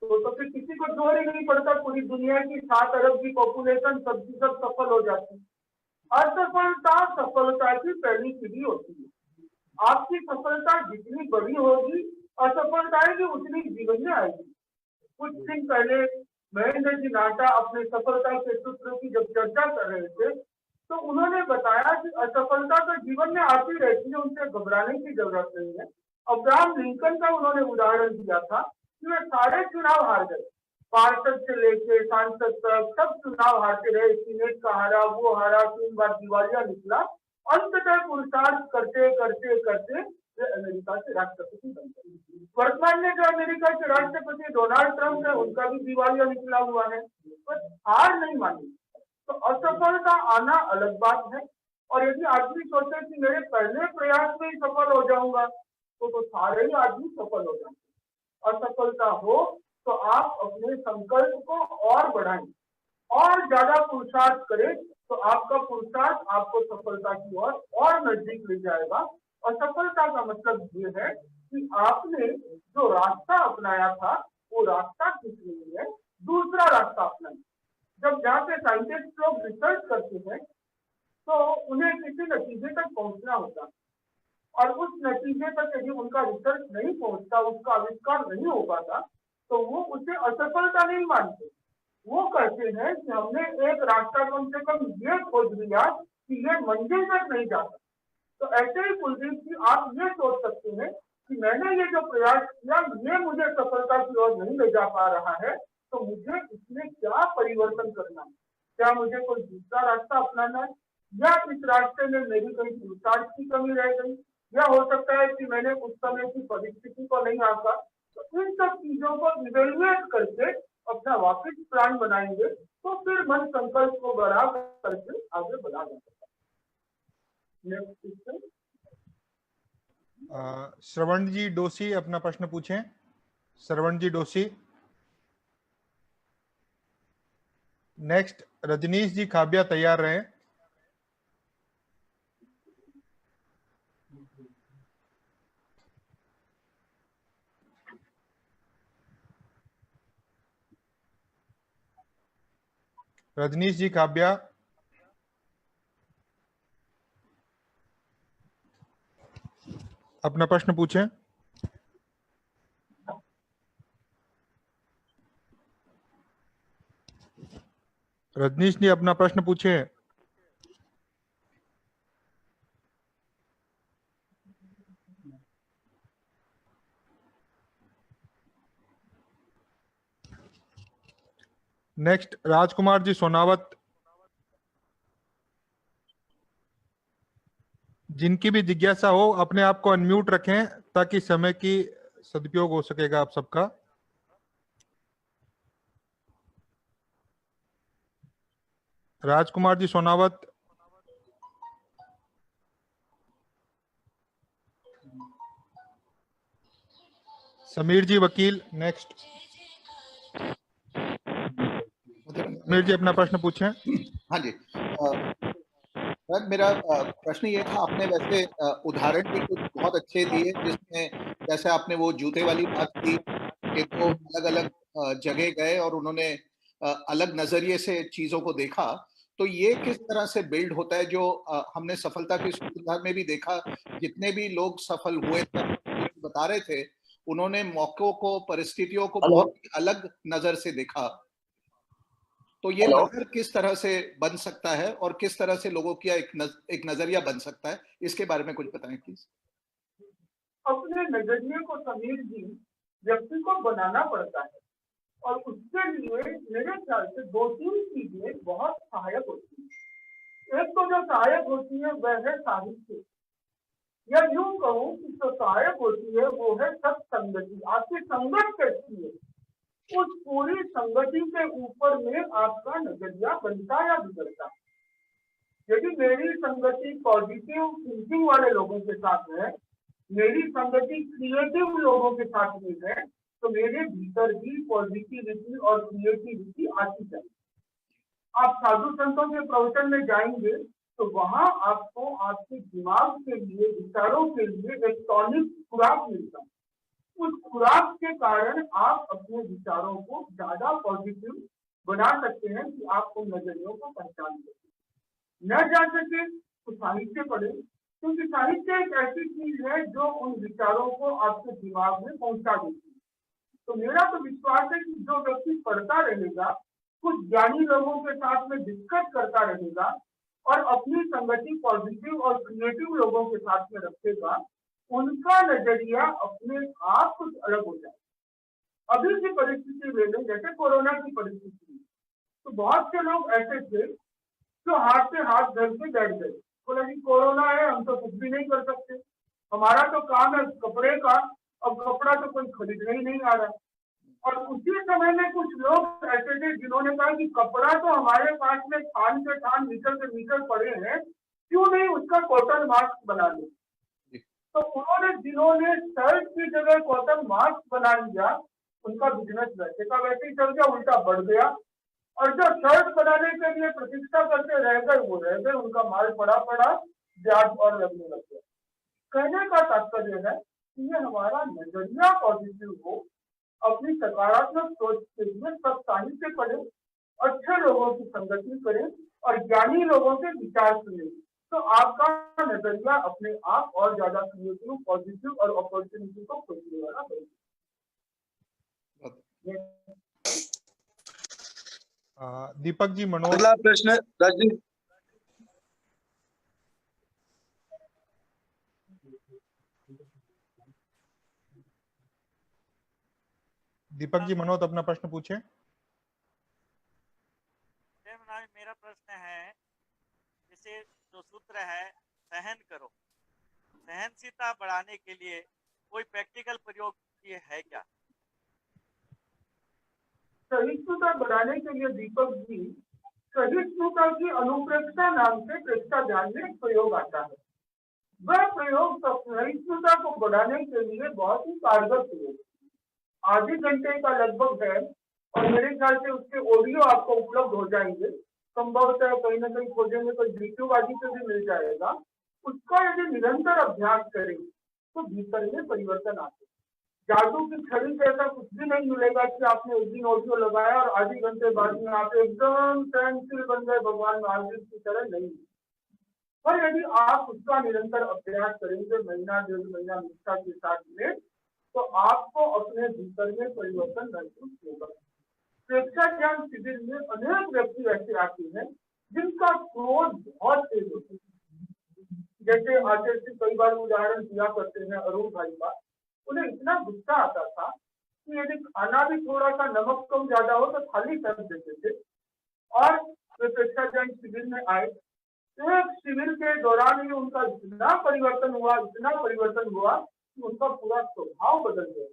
तो फिर किसी को जोर ही नहीं पड़ता, पूरी दुनिया की 7 अरब की पॉपुलेशन सब सफल हो जाती है। असफलता सफलता की पहली सीढ़ी होती है। आपकी सफलता जितनी बड़ी होगी, असफलताएं भी उतनी जीवन में आएगी। कुछ दिन पहले महेंद्र जी नाटा अपने सफलता के सूत्रों की जब चर्चा कर रहे थे तो उन्होंने बताया कि असफलता तो जीवन में आती रहती है, उनसे घबराने की जरूरत नहीं है। अब्राहम लिंकन का उन्होंने उदाहरण दिया था कि वे सारे चुनाव हार गए, पार्षद से लेके सांसद तक सब चुनाव हारते रहे, सीनेट का हारा, वो हारा, 3 बार दिवालिया निकला। अंततः पुरुषार्थ करते करते करते वे अमेरिका के राष्ट्रपति बन गए। वर्तमान में जो अमेरिका के राष्ट्रपति डोनाल्ड ट्रंप है, उनका भी दिवालिया निकला हुआ है, पर हार नहीं मानी। तो असफलता आना अलग बात है, और यदि आदमी सोचे कि मेरे पहले प्रयास में ही सफल हो जाऊंगा तो सारे ही आदमी सफल हो जाएंगे। असफलता हो तो आप अपने संकल्प को और बढ़ाएं और ज्यादा पुरुषार्थ करें, तो आपका पुरुषार्थ आपको सफलता की ओर और नजदीक ले जाएगा। असफलता का मतलब ये है कि आपने जो रास्ता अपनाया था वो रास्ता ठीक नहीं है, दूसरा रास्ता अपनाएं। जब जहाँ पे साइंटिस्ट लोग रिसर्च करते हैं तो उन्हें किसी नतीजे तक पहुंचना होता है, और उस नतीजे तक यदि उनका रिसर्च नहीं पहुंचता, उसका आविष्कार नहीं हो पाता, तो वो उसे असफलता नहीं मानते। वो कहते हैं कि हमने एक रास्ता कम से कम ये खोज लिया कि ये मंजिल तक नहीं जाता। तो ऐसे ही कुलदीप जी आप ये सोच सकते हैं कि मैंने ये जो प्रयास किया ये मुझे सफलता की ओर नहीं ले जा पा रहा है, तो मुझे इसमें क्या परिवर्तन करना है, क्या मुझे कोई दूसरा रास्ता अपनाना है, या इस रास्ते में मेरी कोई पुरुषार्थ की कमी रह गई, या हो सकता है कि मैंने उस समय की परिस्थिति को नहीं आंका। तो इन सब चीजों को इवेल्युएट करके अपना वापिस प्लान बनाएंगे तो फिर मन संकल्प को बढ़ा करके आगे बढ़ा जा सकता है। Next question. श्रवण जी डोसी अपना प्रश्न पूछें। श्रवण जी डोसी। नेक्स्ट रजनीश जी खाबिया तैयार रहे। रजनीश जी खाबिया। अपना प्रश्न पूछें। रजनीश जी अपना प्रश्न पूछें। नेक्स्ट राजकुमार जी सोनावत। जिनकी भी जिज्ञासा हो अपने आप को अनम्यूट रखें ताकि समय की सदुपयोग हो सकेगा आप सबका। राजकुमार जी सोनावत। समीर जी वकील नेक्स्ट। समीर जी अपना प्रश्न पूछें। हाँ जी सर, मेरा प्रश्न ये था, आपने वैसे उदाहरण भी कुछ बहुत अच्छे दिए जिसमें जैसे आपने वो जूते वाली बात की कि वो अलग अलग जगह गए और उन्होंने अलग नजरिए से चीजों को देखा। तो ये किस तरह से बिल्ड होता है जो हमने सफलता के सूत्रधार में भी देखा, जितने भी लोग सफल हुए थे बता रहे थे उन्होंने मौकों को, परिस्थितियों को बहुत ही अलग नजर से देखा। तो ये नजर किस तरह से बन सकता है और किस तरह से लोगों की एक नजरिया बन सकता है, इसके बारे में कुछ बताएं प्लीज। अपने नजरिए को समीर जी व्यक्ति को बनाना पड़ता है और उसके लिए मेरे ख्याल से 2-3 चीजें बहुत सहायक होती है। एक तो जो सहायक होती है वह है साहित्य, या यूं कहूं कि जो सहायक होती है वो है सत्संगति। आपकी संगत कैसी है, उस पूरी संगति के ऊपर में आपका नजरिया बनता या बिगड़ता। यदि मेरी संगति पॉजिटिव थिंकिंग वाले लोगों के साथ है, मेरी संगति क्रिएटिव लोगों के साथ में है, तो मेरे भीतर भी पॉजिटिविटी और क्रिएटिविटी आती जाएगी। आप साधु संतों के प्रवचन में जाएंगे तो वहां आपको आपके दिमाग के लिए, विचारों के लिए एक टॉनिक खुराक मिलता है। उस खुराक के कारण आप अपने विचारों को ज्यादा पॉजिटिव बना सकते हैं कि आप उन नजरियों को पहचान सकें। न जा सके तो साहित्य पढ़े, क्योंकि साहित्य एक ऐसी चीज है जो उन विचारों को आपके दिमाग में पहुंचा देती है। तो मेरा तो विश्वास है कि जो व्यक्ति पढ़ता रहेगा, कुछ ज्ञानी लोगों के साथ में डिस्कस करता रहेगा और अपनी संगति पॉजिटिव और क्रिएटिव लोगों के साथ में रखेगा, उनका नजरिया अपने आप कुछ अलग हो जाए। अभी की परिस्थिति ले लें, जैसे कोरोना की परिस्थिति, तो बहुत से लोग ऐसे थे जो हाथ से हाथ धर के बैठ गए, बोला कि कोरोना है, हम तो कुछ भी नहीं कर सकते, हमारा तो काम है कपड़े का, अब कपड़ा तो कोई खरीदने ही नहीं आ रहा। और उसी समय में कुछ लोग ऐसे थे जिन्होंने कहा कि कपड़ा तो हमारे पास में थान के थान, मीटर के मीटर पड़े हैं, क्यों नहीं उसका कॉटन मास्क बना ले। तो उन्होंने, जिन्होंने शर्ट की जगह कॉटन मास्क बना लिया, उनका बिजनेस वैसे का वैसे ही चल गया, उल्टा बढ़ गया। और जो शर्ट बनाने के लिए प्रतीक्षा करते रह गए वो रह गए, उनका माल पड़ा ब्याज और लगने लग गया। कहने का तात्पर्य है कि ये हमारा नजरिया पॉजिटिव हो, अपनी सकारात्मक सोच के लिए सब साहित्य पढ़े, अच्छे लोगों की संगति करें और ज्ञानी लोगों के विचार सुने, तो आपका नजरिया अपने आप और ज्यादा क्रिएटिव, पॉजिटिव और अपॉर्चुनिटी को खोजने वाला बनेगा। दीपक जी मनोज। अगला प्रश्न रजनी। दीपक जी मनोज अपना प्रश्न पूछें। मेरा प्रश्न है, जैसे जो सूत्र है सहन करो, सहनशीलता बढ़ाने के लिए कोई प्रैक्टिकल प्रयोग ये है क्या? सहिष्णुता बढ़ाने के लिए दीपक जी, सहिष्णुता की अनुप्रेक्षा नाम से प्रेक्षा ज्ञान में एक प्रयोग आता है। वह प्रयोग सहिष्णुता को बढ़ाने के लिए बहुत ही कारगर प्रयोग, आधे घंटे का लगभग है और मेरे ख्याल से उसके ऑडियो आपको उपलब्ध हो जाएंगे। संभवतः कहीं ना कहीं खोजेंगे तो यूट्यूब आदि पे भी मिल जाएगा। उसका यदि निरंतर अभ्यास करें तो भीतर में परिवर्तन आते। जादू की छड़ी से ऐसा कुछ भी नहीं मिलेगा कि आपने एक दिन ऑडियो लगाया और आधे घंटे बाद में आप एकदम सहनशील बन गए भगवान महावीर की तरह, नहीं। पर यदि आप उसका निरंतर अभ्यास करेंगे महीना 1.5 महीना निष्ठा के साथ में, तो आपको अपने भीतर में परिवर्तन महसूस होगा। प्रेक्षा ज्ञान शिविर में अनेक व्यक्ति ऐसे आते हैं जिनका क्रोध बहुत तेज होता है। जैसे आचार्य जी कई बार उदाहरण दिया करते हैं अरुण भाई का, उन्हें इतना गुस्सा आता था कि यदि खाना भी थोड़ा सा नमक कम ज्यादा हो तो थाली फेंक देते थे। और वे प्रेक्षा ज्ञान शिविर में आए, एक शिविर के दौरान ही उनका इतना परिवर्तन हुआ कि उनका पूरा स्वभाव बदल गया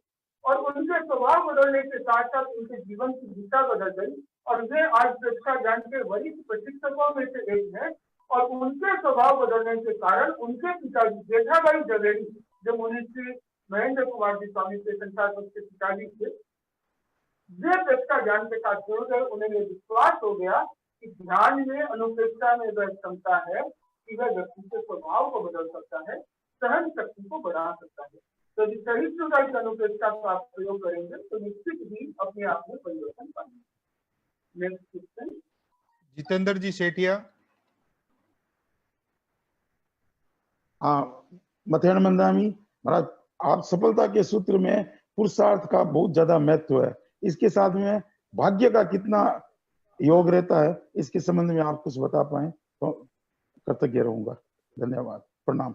और उनके स्वभाव बदलने के साथ साथ उनके जीवन की दिशा बदल गई और वे आज प्रेक्षा ज्ञान के वरिष्ठ प्रशिक्षकों में से एक है। और उनके स्वभाव बदलने के कारण उनके पिताजी जेठाबाई जवेरी, जो मुनि महेंद्र कुमार जी स्वामी के संसार के पिताजी थे, वे प्रेक्षा ज्ञान के साथ जुड़ गए। उन्हें यह विश्वास हो गया कि ध्यान में अनुप्रेक्षा में वह क्षमता है कि वह व्यक्ति के स्वभाव को बदल सकता है, सहन शक्ति को बढ़ा सकता है। तो यदि सहिष्णुता की अनुप्रेक्षा का आप प्रयोग करेंगे तो निश्चित ही अपने आप में परिवर्तन पाएंगे। नेक्स्ट क्वेश्चन, जितेंद्र जी सेठिया। हाँ, मथेन मंदामी महाराज, आप सफलता के सूत्र में पुरुषार्थ का बहुत ज्यादा महत्व है, इसके साथ में भाग्य का कितना योग रहता है, इसके संबंध में आप कुछ बता पाए तो कृतज्ञ रहूंगा। धन्यवाद, प्रणाम।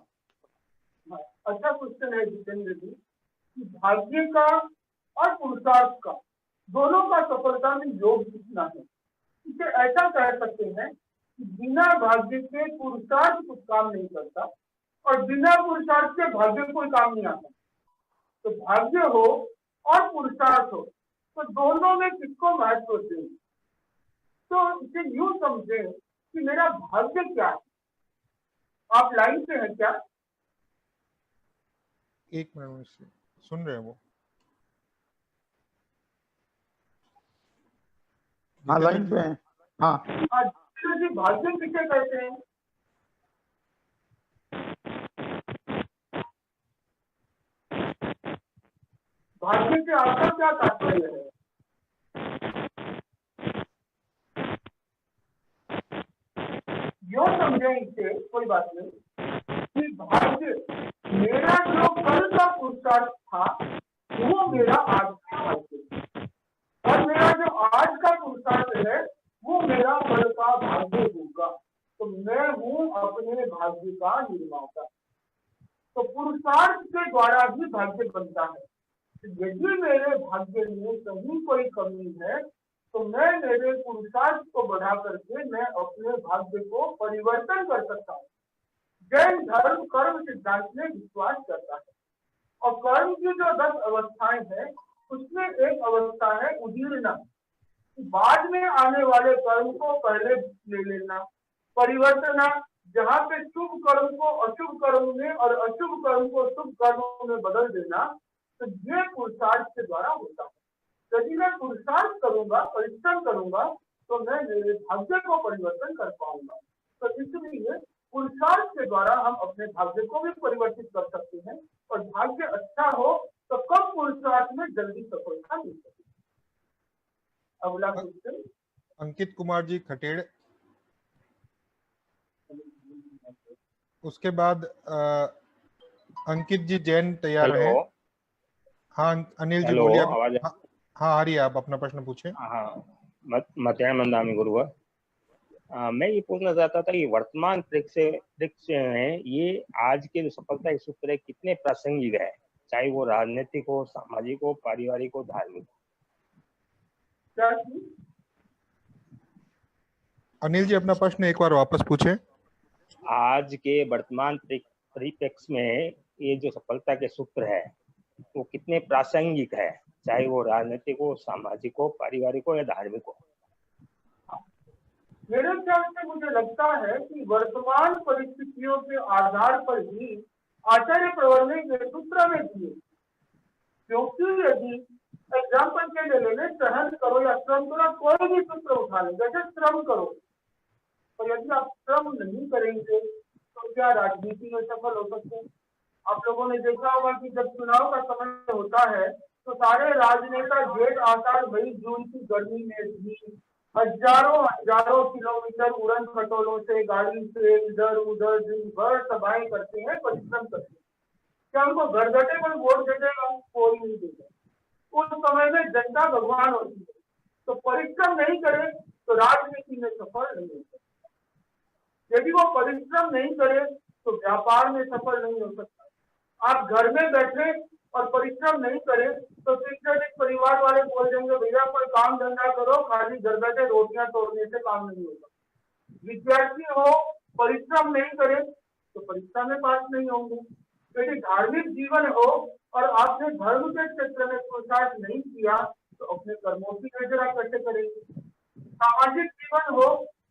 अच्छा क्वेश्चन है जितेंद्र जी कि भाग्य का और पुरुषार्थ का दोनों का सफलता में योग कितना है। इसे ऐसा कह सकते हैं कि बिना भाग्य के पुरुषार्थ कुछ काम नहीं करता और बिना पुरुषार्थ के भाग्य कोई काम नहीं आता। तो भाग्य हो और पुरुषार्थ हो तो दोनों में किसको महत्व दें। तो इसे यूं समझें कि मेरा भाग्य क्या है। आप लाइन पे हैं क्या? एक मिनट से सुन रहे हैं वो? हाँ, लाइन पे हैं। हाँ जी, भाग्य किसे कहते हैं? भाग्य से आपका क्या तात्पर्य है? यो समझे इसे, कोई बात नहीं, कि भाग्य मेरा जो कल का पुरुषार्थ था वो मेरा आज का भाग्य और मेरा जो आज का पुरुषार्थ है वो मेरा कल का भाग्य होगा। तो मैं हूं अपने भाग्य का निर्माता। तो पुरुषार्थ के द्वारा भी भाग्य बनता है। यदि मेरे भाग्य में कहीं कोई कमी है तो मैं मेरे पुरुषार्थ को बढ़ा करके मैं अपने भाग्य को परिवर्तन कर सकता हूँ। जैन धर्म कर्म सिद्धांत में विश्वास करता है और कर्म की जो 10 अवस्थाएं हैं उसमें एक अवस्था है उदीरना, बाद में आने वाले कर्म को पहले ले लेना, परिवर्तना, जहाँ पे शुभ कर्म को अशुभ कर्म में और अशुभ कर्म को शुभ कर्म में बदल देना। तो ये पुरुषार्थ के द्वारा होता है। यदि मैं पुरुषार्थ करूंगा, परिश्रम करूंगा तो मैं मेरे भाग्य को परिवर्तन कर पाऊंगा। तो इसलिए पुरुषार्थ के द्वारा हम अपने भाग्य को भी परिवर्तित कर सकते हैं और भाग्य अच्छा हो तो कम पुरुषार्थ में जल्दी सफलता मिल सकती है। अगला क्वेश्चन, अंकित कुमार जी खटेड़। उसके बाद अंकित जी जैन तैयार हैं। हाँ अनिल जी बोलिए। आवाज हाँ आ रही है, आप अपना प्रश्न पूछे। हाँ, मथेन मंदामी गुरुवर, मैं ये पूछना चाहता था कि वर्तमान परीक्षा में ये आज के जो सफलता के सूत्र है कितने प्रासंगिक है, चाहे वो राजनीतिक हो, सामाजिक हो, पारिवारिक हो, धार्मिक। अनिल जी अपना प्रश्न एक बार वापस पूछे। आज के वर्तमान परिप्रेक्ष्य में ये जो सफलता के सूत्र है वो कितने प्रासंगिक है, चाहे वो राजनीतिक हो, सामाजिक हो, पारिवारिक हो या धार्मिक हो? मेरे ख्याल से मुझे लगता है कि वर्तमान परिस्थितियों के आधार पर ही आचार्य प्रवर ने ये सूत्र में दिए, क्योंकि यदि एग्जाम्पल के लिए लेने सहन करो या श्रम करो, कोई भी सूत्र उठा ले, जैसे श्रम करो, और यदि आप श्रम नहीं करेंगे तो क्या राजनीति में सफल हो सकते हैं? आप लोगों ने देखा होगा कि जब चुनाव का समय होता है तो सारे राजनेता जेठ आषाढ़ मई जून की गर्मी में भी हजारों किलोमीटर उड़न खटोलों से गाड़ी से इधर उधर दिन भर सभाएं करते हैं, परिश्रम करते हैं। क्या उनको घर बैठे कोई वोट दे देगा? कोई नहीं देगा। उस समय में जनता भगवान होती है, तो परिश्रम नहीं करे तो राजनीति में सफल नहीं हो सकता। यदि वो परिश्रम नहीं करे तो व्यापार में सफल नहीं हो सकता। आप घर में बैठे और परिश्रम नहीं करें तो तीसरे दिन परिवार वाले बोल देंगे भैया कोई काम धंधा करो, खाली घर बैठे रोटियां तोड़ने से काम नहीं होगा। विद्यार्थी हो, परिश्रम नहीं करे तो परीक्षा में पास नहीं होंगे। यदि धार्मिक जीवन हो और आपने धर्म के क्षेत्र में पुरुषार्थ नहीं किया तो अपने कर्मों की नजर कैसे करेंगे? सामाजिक जीवन हो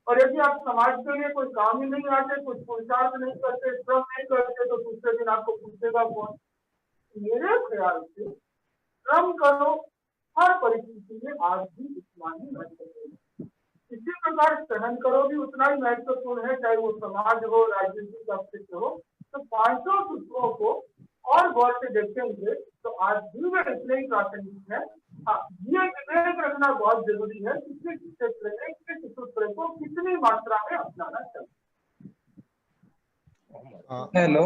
और यदि आप समाज के लिए कोई काम ही नहीं आते, कुछ पुरुषार्थ नहीं करते, श्रम नहीं करते, तो दूसरे दिन आपको पूछेगा कौन? मेरे ख्याल से श्रम करो, हर परिस्थिति में आज भी उतना ही महत्वपूर्ण है। इसी प्रकार सहन करो भी उतना ही महत्वपूर्ण है, चाहे वो समाज हो, राजनीतिक अस्तित्व हो। तो 500 सूत्रों को और गौर से देखेंगे तो आज भी वे इतने ही प्रासंगिक है। ये विवेक रखना बहुत जरूरी है कि किस क्षेत्र में किस सूत्र को कितनी मात्रा में अपनाना चाहिए। हेलो,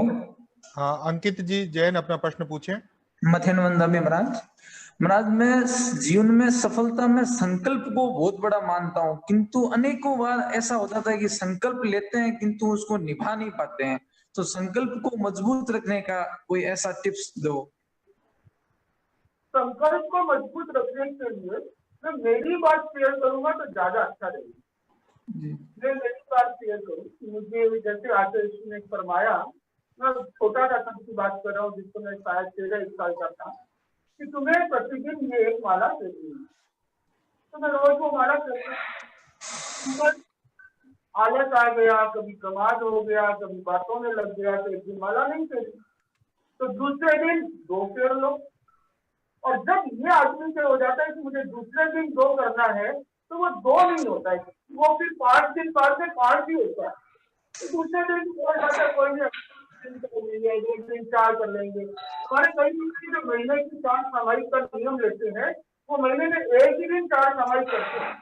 हाँ अंकित जी जैन अपना प्रश्न पूछें। मथेन वंदामी महाराज, मैं जीवन में सफलता में संकल्प को बहुत बड़ा मानता हूँ, किंतु अनेकों बार ऐसा हो जाता है कि संकल्प लेते हैं किंतु उसको निभा नहीं पाते हैं। तो संकल्प को मजबूत रखने का कोई ऐसा टिप्स दो। संकल्प को मजबूत रखने के लिए मैं मेरी बात शेयर करूंगा तो ज्यादा अच्छा रहेगा। मैं मेरी बात शेयर करूँ, मुझे जैसे आचार्य ने फरमाया, मैं छोटा सा की बात कर रहा हूँ जिसको मैं शायद 13 साल का था, कि तुम्हें प्रतिदिन ये एक माला करनी है, तो मैं रोज वो माला करता। आलस आ गया, कभी कमाल हो गया, कभी बातों में लग गया तो एक दिन माला नहीं करी, तो दूसरे दिन 2 फेर लो। और जब ये आदमी से हो जाता है कि मुझे दूसरे दिन 2 करना है तो वो 2 नहीं होता है, वो फिर 5 दिन बाद में 5 भी होता है। तो दूसरे दिन कोई नहीं, 1 दिन 4 कर लेंगे। हमारे कई जो महीने की 4 सामायिक का नियम लेते हैं वो महीने में 1 ही दिन 4 सामायिक करते हैं।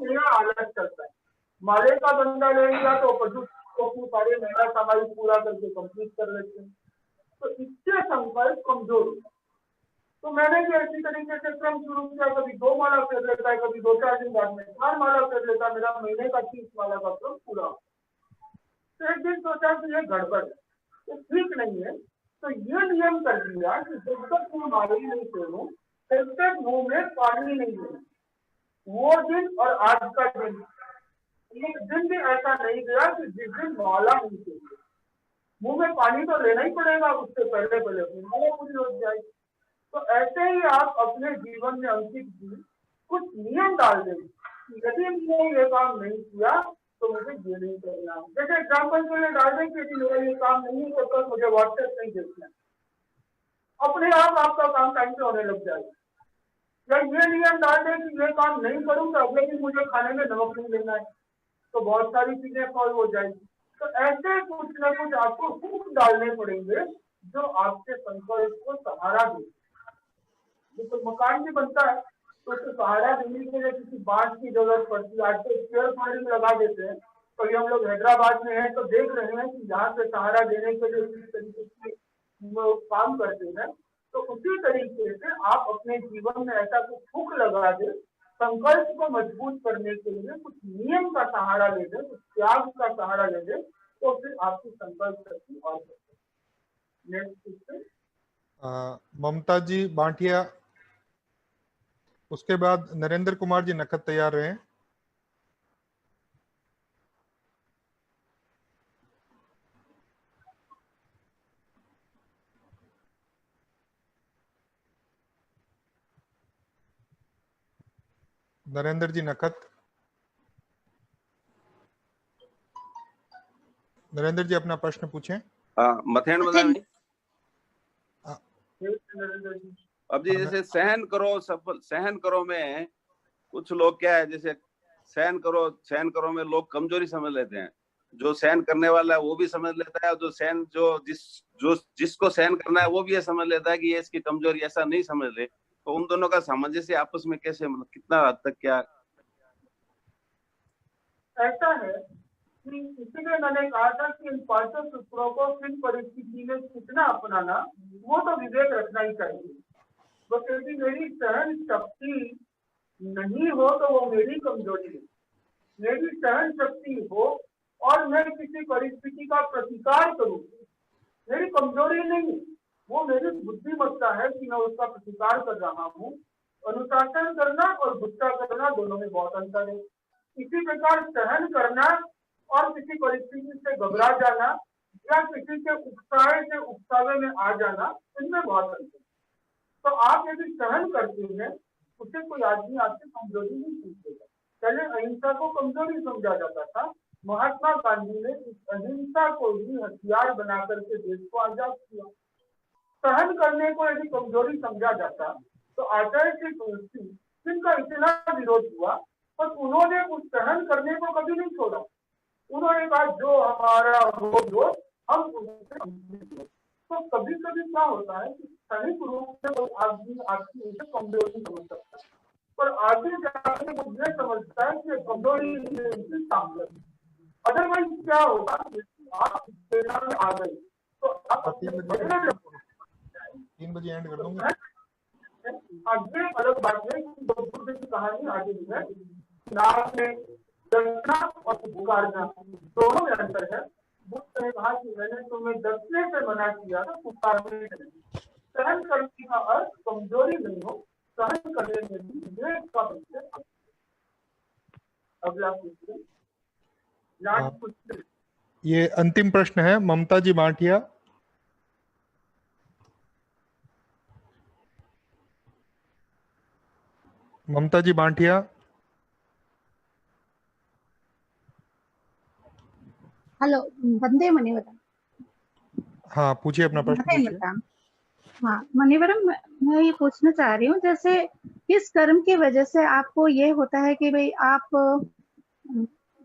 मेरा आलस चलता है, माले का बंदा ले लिया तो पशु सारे मेरा सामायिक पूरा करके कंप्लीट कर लेते हैं, तो इससे संकल्प कमजोर होता है। तो मैंने भी ऐसी तरीके से क्रम शुरू किया, कभी 2 माला कर लेता है, कभी 2-4 दिन बाद में 4 माला कर लेता है, मेरा महीने का 30 माला का क्रम पूरा। तो एक दिन सोचा कि ये गड़बड़ है, तो ठीक नहीं है, तो ये नियम कर दिया कि जब तक मैं माली नहीं करूँ तब तक मुंह में पानी नहीं लेना। वो दिन और आज का दिन, एक दिन भी ऐसा नहीं गया कि जिस दिन माला नहीं चाहिए। मुंह में पानी तो लेना ही पड़ेगा, उससे पहले माला पूरी हो जाएगी। तो ऐसे ही आप अपने जीवन में अंकित की कुछ नियम डाल दें, यदि मैंने ये काम नहीं किया तो मुझे ये नहीं करना। जैसे एग्जाम्पल के लिए डाल दें कि यदि मेरा ये काम नहीं करता मुझे व्हाट्सएप नहीं देखना, अपने आप आपका काम टाइम से होने लग जाएगा। या ये नियम डाल दें कि ये काम नहीं करूँ तो अगले दिन मुझे खाने में नमक नहीं लेना है, तो बहुत सारी चीजें सॉल्व हो जाएगी। तो ऐसे कुछ ना कुछ आपको हुक डालने पड़ेंगे जो आपके संकल्प को सहारा दे। तो मकान भी बनता है तो उसको सहारा देने के लिए किसी बांस की जरूरत पड़ती है। आज तो स्क्वायर फंडिंग लगा देते हैं, तो ये हम लोग हैदराबाद में हैं तो देख रहे हैं कि यहाँ से सहारा देने के लिए किस तरीके से काम करते हैं। तो उसी तरीके से आप अपने जीवन में ऐसा कुछ हुक लगा दे, संकल्प को मजबूत करने के लिए कुछ नियम का सहारा ले दे, कुछ त्याग का सहारा ले दे, तो फिर आपकी संकल्प शक्ति और ममता जी बांटिया, उसके बाद नरेंद्र कुमार जी नखत तैयार रहे। नरेंद्र जी नखत। नरेंद्र जी अपना प्रश्न पूछें। हाँ, मथेन मदामी। नरेंद्र जी अब जी जैसे सहन करो में कुछ लोग क्या है, जैसे सहन करो में लोग कमजोरी समझ लेते हैं। जो सहन करने वाला है वो भी समझ लेता है, और जो जिसको सहन करना है वो भी ये समझ लेता है कि ये इसकी कमजोरी, ऐसा नहीं समझ ले। तो उन दोनों का सामंजस्य आपस में कैसे, मतलब कितना हद तक क्या? ऐसा है कि इसीलिए मैंने कहा था कि इन पांचों सूत्रों को किन परिस्थिति में कितना अपनाना, वो तो विवेक रखना ही चाहिए। तो यदि मेरी सहन शक्ति नहीं हो तो वो मेरी कमजोरी है। मेरी सहन शक्ति हो और मैं किसी परिस्थिति का प्रतिकार करूं, मेरी कमजोरी नहीं, वो मेरी बुद्धिमत्ता है कि मैं उसका प्रतिकार कर रहा हूँ। अनुशासन करना और गुस्सा करना दोनों में बहुत अंतर है। इसी प्रकार सहन करना और किसी परिस्थिति से घबरा जाना या किसी के उकसावे में आ जाना, इनमें बहुत अंतर है। तो आप यदि सहन करते हैं, उसे कोई आदमी आपकी कमजोरी नहीं पूछेगा। पहले अहिंसा को कमजोरी समझा जाता था। महात्मा गांधी ने इस अहिंसा को ही हथियार बना करके देश को आजाद किया। सहन करने को यदि कमजोरी समझा जाता तो आचार्य श्री तुलसी जिनका इतना विरोध हुआ, पर उन्होंने उस सहन करने को कभी नहीं छोड़ा। उन्होंने कहा जो हमारा हो हम उससे। तो कभी कभी क्या होता है कि क्षणिक रूप से कोई आदमी आपकी उसे कमजोरी समझ सकता है, पर आगे जाकर वो ये समझता है कि कमजोरी उनकी ताकत। अदरवाइज क्या होगा, आप प्रेरणा में आ गए तो आप 3 बजे एंड कर दूंगा। आगे अलग बात है कि बुद्ध की कहानी आगे है। नाम में डरना और पुकारना दोनों में अंतर है। बुद्ध ने कहा कि मैंने तुम्हें डरने से मना किया था, पुकारने से नहीं। सहन करने का अर्थ कमजोरी नहीं हो, सहन करने में भी विवेक का परिचय। अगला क्वेश्चन, ये अंतिम प्रश्न है, ममता जी बांटिया। ममता जी बांटिया। हेलो, वंदे मुनिवरम। हाँ, पूछिए अपना प्रश्न पूछिए। हाँ मुनिवरम, मैं ये पूछना चाह रही हूँ, जैसे किस कर्म की वजह से आपको ये होता है कि भाई आप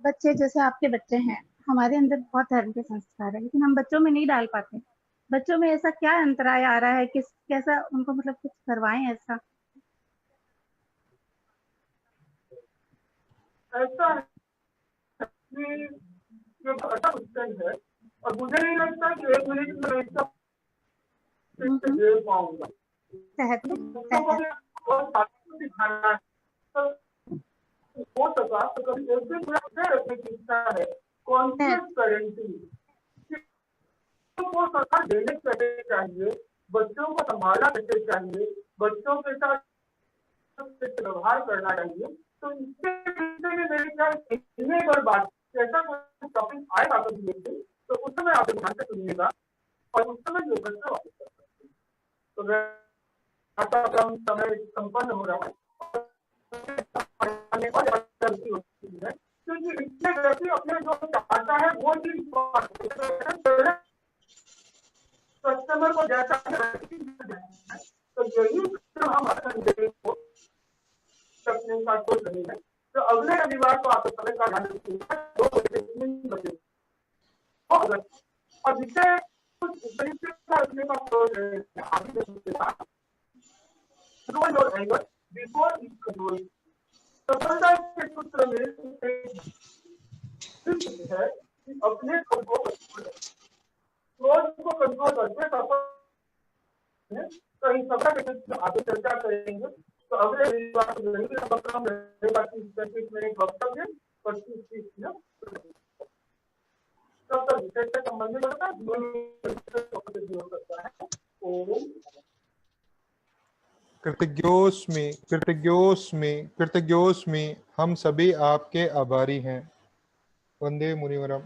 बच्चे, जैसे आपके बच्चे हैं, हमारे अंदर बहुत धर्म के संस्कार है लेकिन हम बच्चों में नहीं डाल पाते। बच्चों में ऐसा क्या अंतराय आ रहा है, कैसा उनको मतलब कुछ करवाएं ऐसा? ऐसा है कि ये अच्छा क्वेश्चन है और मुझे नहीं लगता कि 1 मिनट में इसका दे पाऊंगा। हो सका तो कभी एक दिन रखने की इच्छा है। कॉन्शियस पेरेंटिंग को सरकार देने कैसे चाहिए, बच्चों को संभालना कैसे चाहिए, बच्चों के साथ व्यवहार करना चाहिए। तो इसके विषय में मेरे ख्याल पर बात, ऐसा कोई टॉपिक आएगा कभी तो उस समय आप ध्यान से सुनिएगा और उस समय जो बच्चा वापस कर सकते हैं। तो समय संपन्न हो रहा है क्योंकि इससे व्यक्ति अपने जो चाहता है वो चीज कस्टमर को जैसा तो यही हम करने का कोई नहीं है। तो अगले रविवार को आप समय का ध्यान रखिएगा 2 बजे 3 बजे और जिससे कुछ रखने का बिफोर कंट्रोल सफलता के सूत्र में है कि अपने क्रोध को कंट्रोल करके सफल कहीं सफल के आगे चर्चा करेंगे। तो अगले रविवार को रहेगा 30 मिनट वक्तव्य 25-30 मिनट। तब तक विषय से संबंधित होता है, जीवन हो सकता है। ओम कृतज्ञोस्मि हम सभी आपके आभारी हैं। वंदे मुनिवरम।